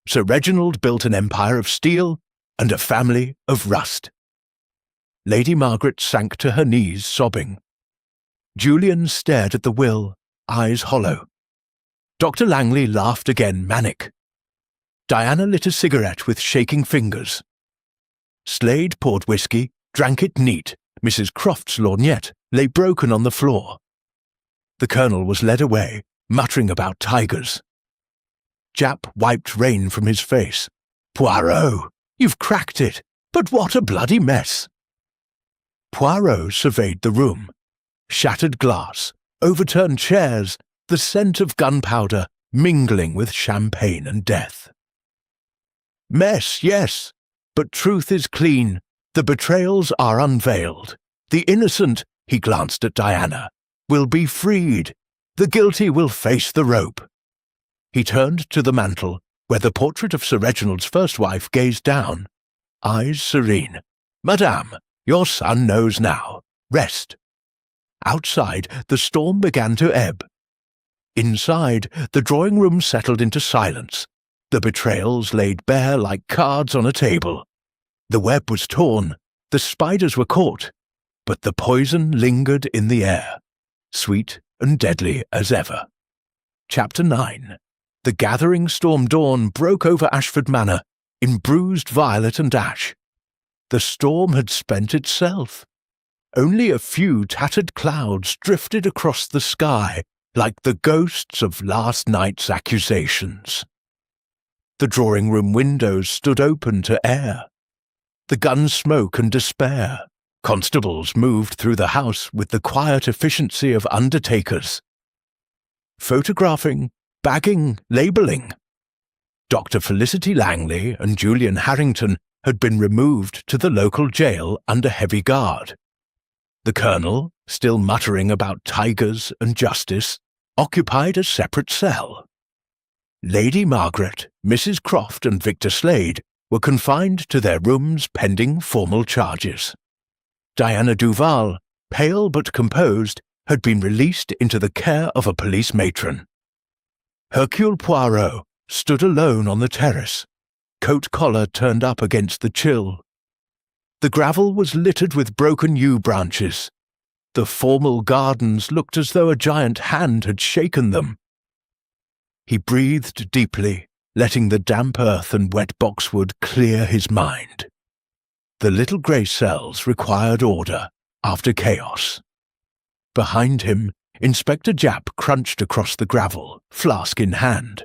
Sir Reginald built an empire of steel and a family of rust. Lady Margaret sank to her knees, sobbing. Julian stared at the will, eyes hollow. Dr. Langley laughed again, manic. Diana lit a cigarette with shaking fingers. Slade poured whiskey, drank it neat. Mrs. Croft's lorgnette lay broken on the floor. The colonel was led away, muttering about tigers. Jap wiped rain from his face. "Poirot, you've cracked it, but what a bloody mess!" Poirot surveyed the room. Shattered glass, overturned chairs, the scent of gunpowder mingling with champagne and death. "Mess, yes, but truth is clean. The betrayals are unveiled. The innocent," he glanced at Diana, "will be freed. The guilty will face the rope." He turned to the mantel, where the portrait of Sir Reginald's first wife gazed down, eyes serene. "Madame, your son knows now. Rest." Outside, the storm began to ebb. Inside, the drawing-room settled into silence. The betrayals laid bare like cards on a table. The web was torn, the spiders were caught, but the poison lingered in the air, sweet and deadly as ever. Chapter 9. The gathering storm dawn broke over Ashford Manor in bruised violet and ash. The storm had spent itself. Only a few tattered clouds drifted across the sky like the ghosts of last night's accusations. The drawing-room windows stood open to air. The gun smoke and despair. Constables moved through the house with the quiet efficiency of undertakers. Photographing, bagging, labelling. Dr. Felicity Langley and Julian Harrington had been removed to the local jail under heavy guard. The colonel, still muttering about tigers and justice, occupied a separate cell. Lady Margaret, Mrs. Croft and Victor Slade were confined to their rooms pending formal charges. Diana Duval, pale but composed, had been released into the care of a police matron. Hercule Poirot stood alone on the terrace, coat collar turned up against the chill. The gravel was littered with broken yew branches. The formal gardens looked as though a giant hand had shaken them. He breathed deeply, letting the damp earth and wet boxwood clear his mind. The little grey cells required order after chaos. Behind him, Inspector Japp crunched across the gravel, flask in hand.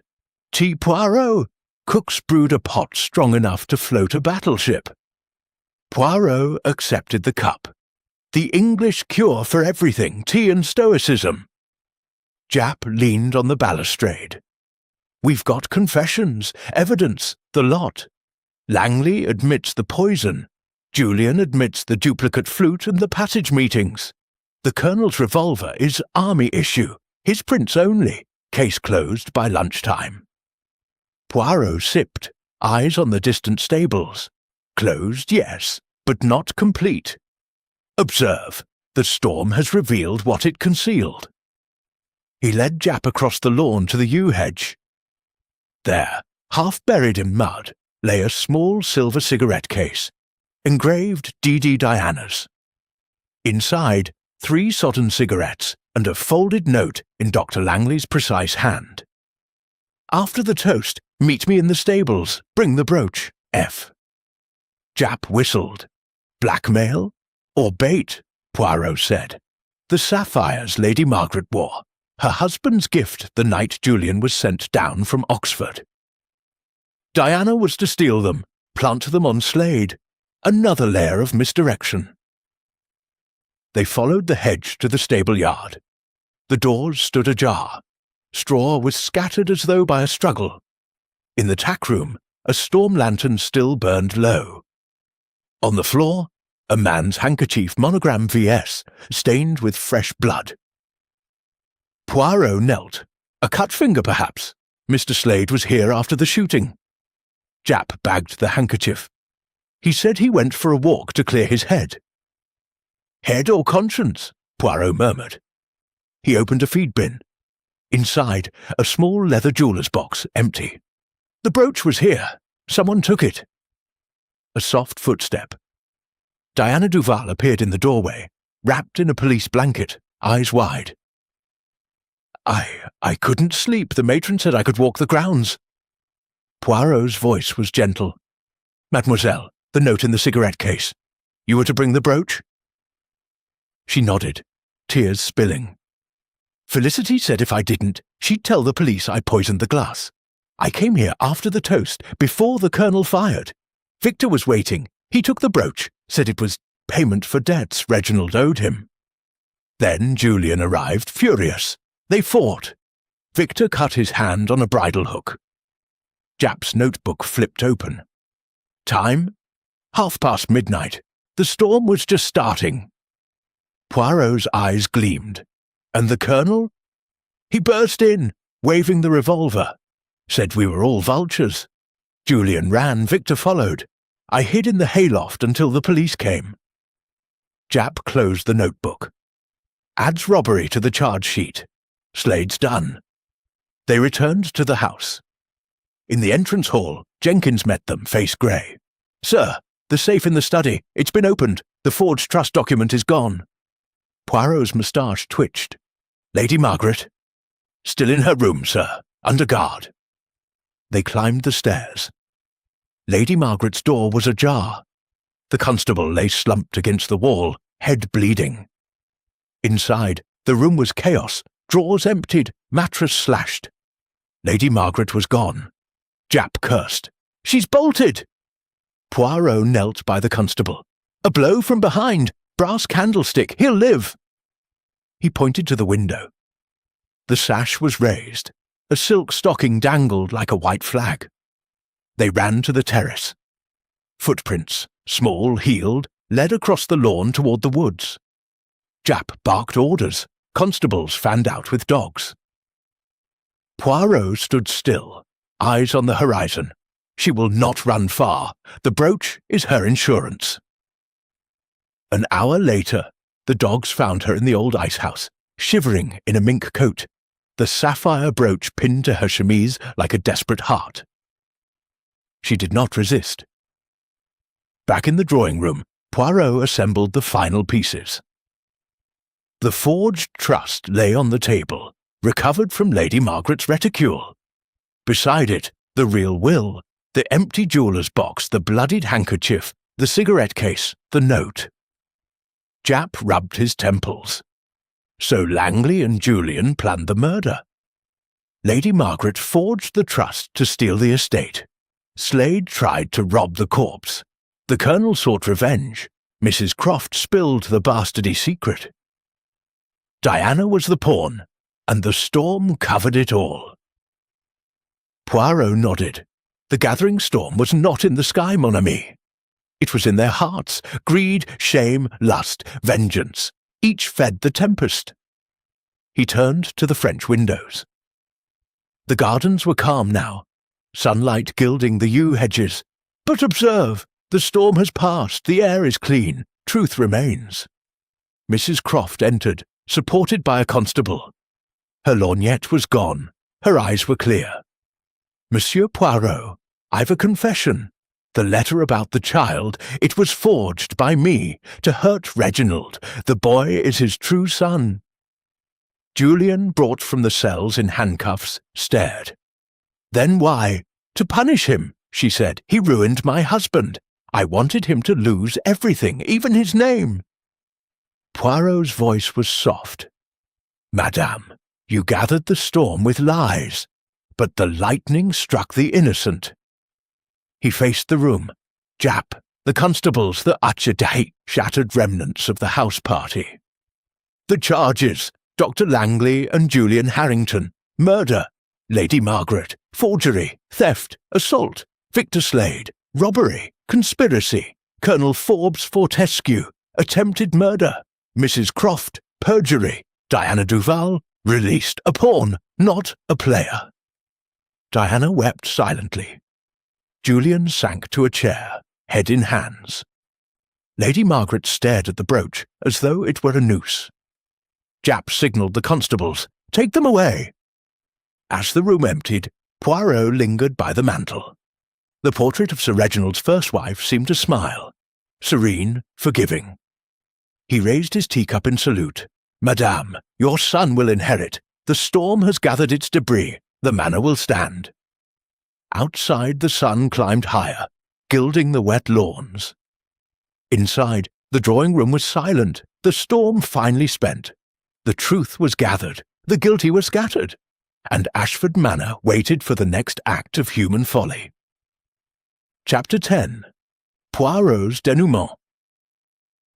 "Tea, Poirot!" Cooks brewed a pot strong enough to float a battleship. Poirot accepted the cup. The English cure for everything, tea and stoicism. Japp leaned on the balustrade. "We've got confessions, evidence, the lot. Langley admits the poison. Julian admits the duplicate flute and the passage meetings. The colonel's revolver is army issue, his prints only, case closed by lunchtime." Poirot sipped, eyes on the distant stables. Closed, yes, but not complete. Observe, the storm has revealed what it concealed. He led Japp across the lawn to the yew hedge. There, half buried in mud, lay a small silver cigarette case, engraved D.D. Diana's. Inside, 3 sodden cigarettes, and a folded note in Dr. Langley's precise hand. After the toast, meet me in the stables. Bring the brooch. F. Japp whistled. Blackmail? Or bait? Poirot said. The sapphires Lady Margaret wore. Her husband's gift the night Julian was sent down from Oxford. Diana was to steal them, plant them on Slade. Another layer of misdirection. They followed the hedge to the stable yard. The doors stood ajar. Straw was scattered as though by a struggle. In the tack room, a storm lantern still burned low. On the floor, a man's handkerchief monogram VS, stained with fresh blood. Poirot knelt. A cut finger, perhaps. Mr. Slade was here after the shooting. Japp bagged the handkerchief. He said he went for a walk to clear his head. Head or conscience? Poirot murmured. He opened a feed bin. Inside, a small leather jeweller's box, empty. The brooch was here. Someone took it. A soft footstep. Diana Duval appeared in the doorway, wrapped in a police blanket, eyes wide. I couldn't sleep. The matron said I could walk the grounds. Poirot's voice was gentle. Mademoiselle, the note in the cigarette case. You were to bring the brooch? She nodded, tears spilling. Felicity said if I didn't, she'd tell the police I poisoned the glass. I came here after the toast, before the colonel fired. Victor was waiting. He took the brooch, said it was payment for debts Reginald owed him. Then Julian arrived, furious. They fought. Victor cut his hand on a bridle hook. Japp's notebook flipped open. Time? midnight. The storm was just starting. Poirot's eyes gleamed. And the colonel? He burst in, waving the revolver. Said we were all vultures. Julian ran, Victor followed. I hid in the hayloft until the police came. Japp closed the notebook. Adds robbery to the charge sheet. Slade's done. They returned to the house. In the entrance hall, Jenkins met them, face grey. Sir, the safe in the study. It's been opened. The forged trust document is gone. Poirot's moustache twitched. Lady Margaret? Still in her room, sir. Under guard. They climbed the stairs. Lady Margaret's door was ajar. The constable lay slumped against the wall, head bleeding. Inside, the room was chaos, drawers emptied, mattress slashed. Lady Margaret was gone. Japp cursed. She's bolted! Poirot knelt by the constable. A blow from behind! Brass candlestick! He'll live! He pointed to the window. The sash was raised. A silk stocking dangled like a white flag. They ran to the terrace. Footprints, small, heeled, led across the lawn toward the woods. Japp barked orders. Constables fanned out with dogs. Poirot stood still, eyes on the horizon. She will not run far. The brooch is her insurance. An hour later, the dogs found her in the old icehouse, shivering in a mink coat, the sapphire brooch pinned to her chemise like a desperate heart. She did not resist. Back in the drawing room, Poirot assembled the final pieces. The forged trust lay on the table, recovered from Lady Margaret's reticule. Beside it, the real will, the empty jeweller's box, the bloodied handkerchief, the cigarette case, the note. Japp rubbed his temples. So Langley and Julian planned the murder. Lady Margaret forged the trust to steal the estate. Slade tried to rob the corpse. The colonel sought revenge. Mrs. Croft spilled the bastardy secret. Diana was the pawn, and the storm covered it all. Poirot nodded. The gathering storm was not in the sky, mon ami. It was in their hearts. Greed, shame, lust, vengeance. Each fed the tempest. He turned to the French windows. The gardens were calm now, sunlight gilding the yew hedges. But observe, the storm has passed, the air is clean, truth remains. Mrs. Croft entered, supported by a constable. Her lorgnette was gone, her eyes were clear. Monsieur Poirot, I've a confession. The letter about the child, it was forged by me to hurt Reginald. The boy is his true son." Julian, brought from the cells in handcuffs, stared. "Then why? To punish him," she said. "He ruined my husband. I wanted him to lose everything, even his name." Poirot's voice was soft. "Madame, you gathered the storm with lies, but the lightning struck the innocent." He faced the room. Jap, the constables, the Achadai, shattered remnants of the house party. "The charges, Dr. Langley and Julian Harrington. Murder, Lady Margaret. Forgery, theft, assault, Victor Slade. Robbery, conspiracy, Colonel Forbes Fortescue. Attempted murder, Mrs. Croft. Perjury, Diana Duval. Released, a pawn, not a player." Diana wept silently. Julian sank to a chair, head in hands. Lady Margaret stared at the brooch as though it were a noose. Jap signalled the constables, "Take them away." As the room emptied, Poirot lingered by the mantel. The portrait of Sir Reginald's first wife seemed to smile, serene, forgiving. He raised his teacup in salute. "Madame, your son will inherit. The storm has gathered its debris. The manor will stand." Outside, the sun climbed higher, gilding the wet lawns. Inside, the drawing room was silent, the storm finally spent. The truth was gathered, the guilty were scattered, and Ashford Manor waited for the next act of human folly. Chapter 10. Poirot's Denouement.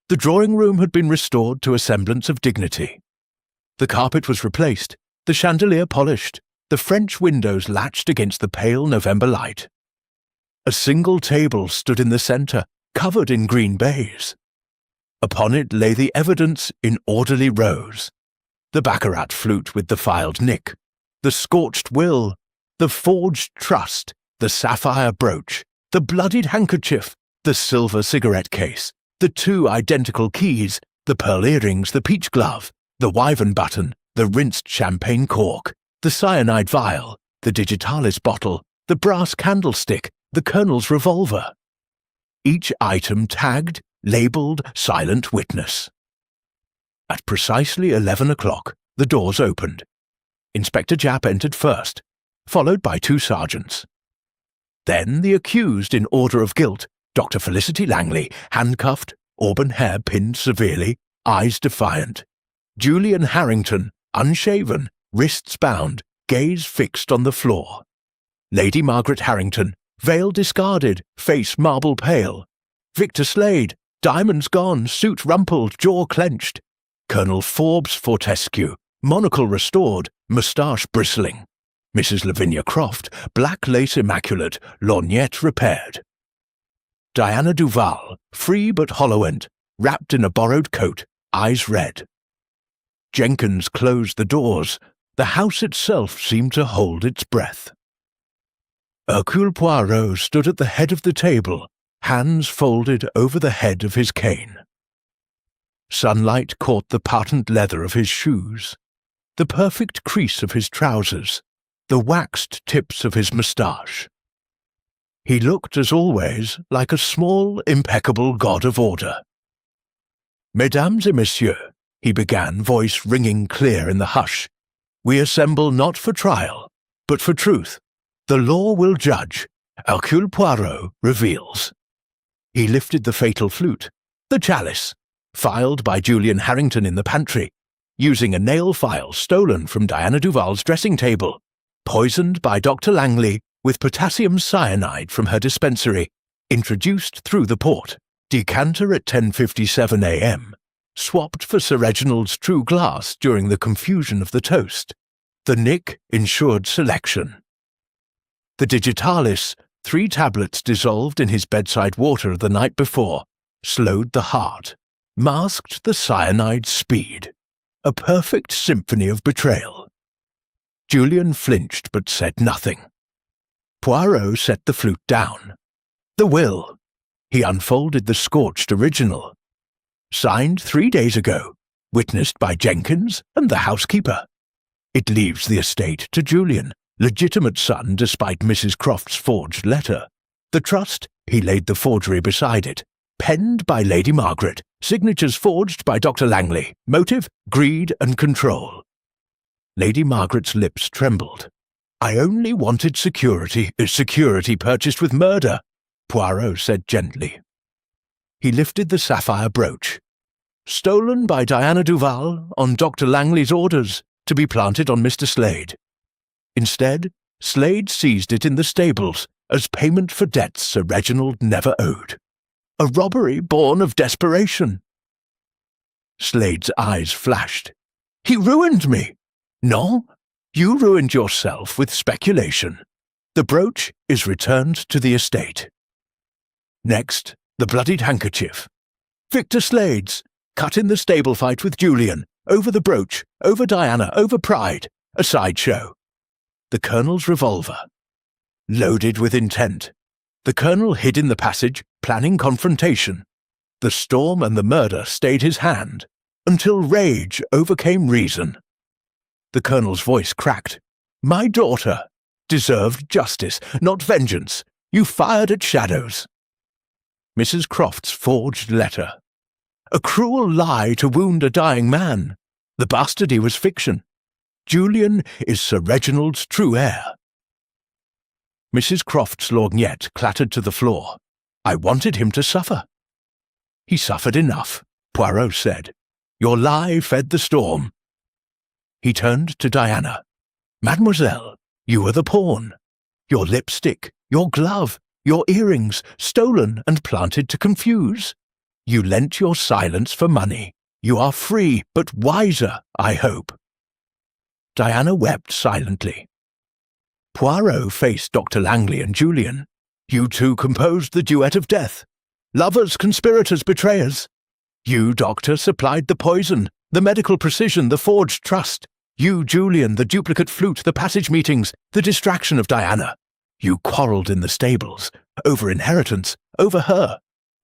The drawing-room had been restored to a semblance of dignity. The carpet was replaced, the chandelier polished, the French windows latched against the pale November light. A single table stood in the centre, covered in green baize. Upon it lay the evidence in orderly rows: the baccarat flute with the filed nick, the scorched will, the forged trust, the sapphire brooch, the bloodied handkerchief, the silver cigarette case, the 2 identical keys, the pearl earrings, the peach glove, the wyvern button, the rinsed champagne cork, the cyanide vial, the digitalis bottle, the brass candlestick, the colonel's revolver. Each item tagged, labelled, silent witness. At precisely 11 o'clock, the doors opened. Inspector Japp entered first, followed by 2 sergeants. Then the accused in order of guilt, Dr. Felicity Langley, handcuffed, auburn hair pinned severely, eyes defiant. Julian Harrington, unshaven, wrists bound, gaze fixed on the floor. Lady Margaret Harrington, veil discarded, face marble pale. Victor Slade, diamonds gone, suit rumpled, jaw clenched. Colonel Forbes Fortescue, monocle restored, moustache bristling. Mrs. Lavinia Croft, black lace immaculate, lorgnette repaired. Diana Duval, free but hollow-ent, wrapped in a borrowed coat, eyes red. Jenkins closed the doors. The house itself seemed to hold its breath. Hercule Poirot stood at the head of the table, hands folded over the head of his cane. Sunlight caught the patent leather of his shoes, the perfect crease of his trousers, the waxed tips of his moustache. He looked, as always, like a small, impeccable god of order. "Mesdames et messieurs," he began, voice ringing clear in the hush, "we assemble not for trial, but for truth. The law will judge. Hercule Poirot reveals." He lifted the fatal flute, the chalice, filed by Julian Harrington in the pantry, using a nail file stolen from Diana Duval's dressing table, poisoned by Dr. Langley with potassium cyanide from her dispensary, introduced through the port, decanter at 10:57 a.m., swapped for Sir Reginald's true glass during the confusion of the toast. The nick ensured selection. The digitalis, 3 tablets dissolved in his bedside water the night before, slowed the heart, masked the cyanide's speed. A perfect symphony of betrayal. Julian flinched but said nothing. Poirot set the flute down. The will. He unfolded the scorched original. Signed 3 days ago, witnessed by Jenkins and the housekeeper. It leaves the estate to Julian, legitimate son despite Mrs. Croft's forged letter. The trust He laid the forgery beside it. Penned by Lady Margaret. Signatures forged by Dr. Langley. Motive, greed and control. Lady Margaret's lips trembled. I only wanted security purchased with murder, Poirot said gently. He lifted the sapphire brooch. Stolen by Diana Duval on Dr. Langley's orders to be planted on Mr. Slade. Instead, Slade seized it in the stables as payment for debts Sir Reginald never owed. A robbery born of desperation. Slade's eyes flashed. He ruined me. No, you ruined yourself with speculation. The brooch is returned to the estate. Next, the bloodied handkerchief. Victor Slade's, cut in the stable fight with Julian, over the brooch, over Diana, over pride, a sideshow. The Colonel's revolver. Loaded with intent. The Colonel hid in the passage, planning confrontation. The storm and the murder stayed his hand, until rage overcame reason. The Colonel's voice cracked. My daughter deserved justice, not vengeance. You fired at shadows. Mrs. Croft's forged letter. A cruel lie to wound a dying man. The bastardy was fiction. Julian is Sir Reginald's true heir. Mrs. Croft's lorgnette clattered to the floor. I wanted him to suffer. He suffered enough, Poirot said. Your lie fed the storm. He turned to Diana. Mademoiselle, you were the pawn. Your lipstick, your glove, your earrings, stolen and planted to confuse. You lent your silence for money. You are free, but wiser, I hope. Diana wept silently. Poirot faced Dr. Langley and Julian. You two composed the duet of death. Lovers, conspirators, betrayers. You, Doctor, supplied the poison, the medical precision, the forged trust. You, Julian, the duplicate flute, the passage meetings, the distraction of Diana. You quarrelled in the stables, over inheritance, over her.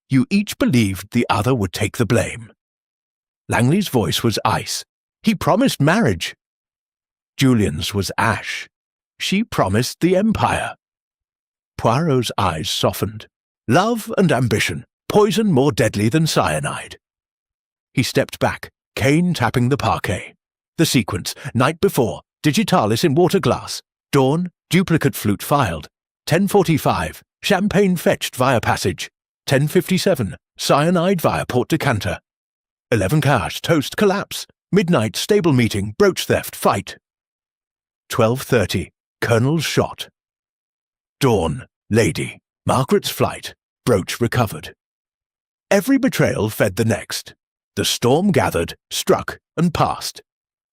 You each believed the other would take the blame. Langley's voice was ice. He promised marriage. Julian's was ash. She promised the empire. Poirot's eyes softened. Love and ambition, poison more deadly than cyanide. He stepped back, cane tapping the parquet. The sequence, night before, digitalis in water glass. Dawn, duplicate flute filed. 10:45, champagne fetched via passage. 10:57, cyanide via port decanter. 11 cash, toast, collapse. Midnight, stable meeting, brooch theft, fight. 12:30, Colonel's shot. Dawn, lady, Margaret's flight, brooch recovered. Every betrayal fed the next. The storm gathered, struck, and passed.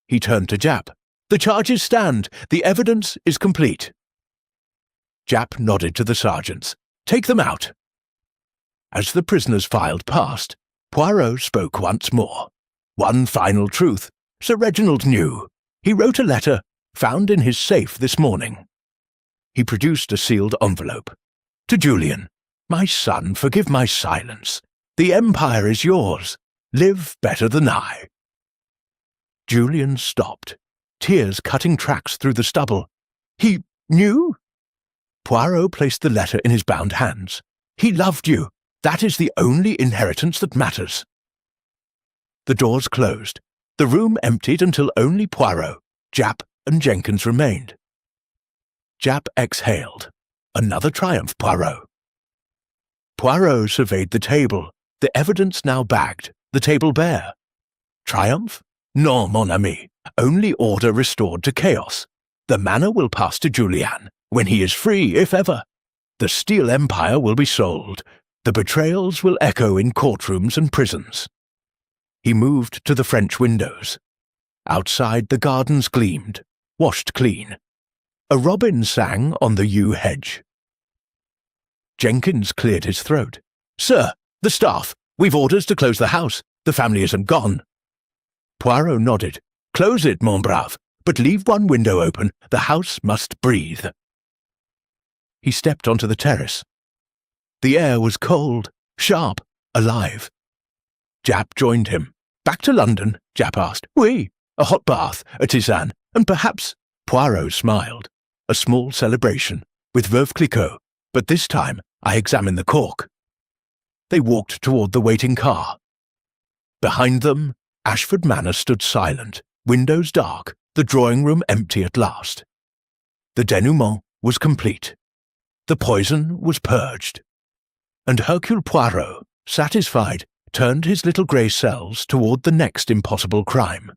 He turned to Japp. The charges stand. The evidence is complete. Japp nodded to the sergeants. Take them out. As the prisoners filed past, Poirot spoke once more. One final truth. Sir Reginald knew. He wrote a letter, found in his safe this morning. He produced a sealed envelope. To Julian. My son, forgive my silence. The empire is yours. Live better than I. Julian stopped, tears cutting tracks through the stubble. He knew? Poirot placed the letter in his bound hands. He loved you. That is the only inheritance that matters. The doors closed. The room emptied until only Poirot, Japp, and Jenkins remained. Japp exhaled. Another triumph, Poirot. Poirot surveyed the table, the evidence now bagged, the table bare. Triumph? Non, mon ami. Only order restored to chaos. The manor will pass to Julian, when he is free, if ever. The Steel Empire will be sold. The betrayals will echo in courtrooms and prisons. He moved to the French windows. Outside the gardens gleamed, washed clean. A robin sang on the yew hedge. Jenkins cleared his throat. Sir, the staff. We've orders to close the house. The family isn't gone. Poirot nodded. Close it, mon brave, but leave one window open. The house must breathe. He stepped onto the terrace. The air was cold, sharp, alive. Japp joined him. Back to London? Japp asked. Oui. A hot bath, a tisane, and perhaps... Poirot smiled. A small celebration, with Veuve Clicquot, But this time I examined the cork. They walked toward the waiting car. Behind them, Ashford Manor stood silent, windows dark, the drawing-room empty at last. The denouement was complete. The poison was purged. And Hercule Poirot, satisfied, turned his little grey cells toward the next impossible crime.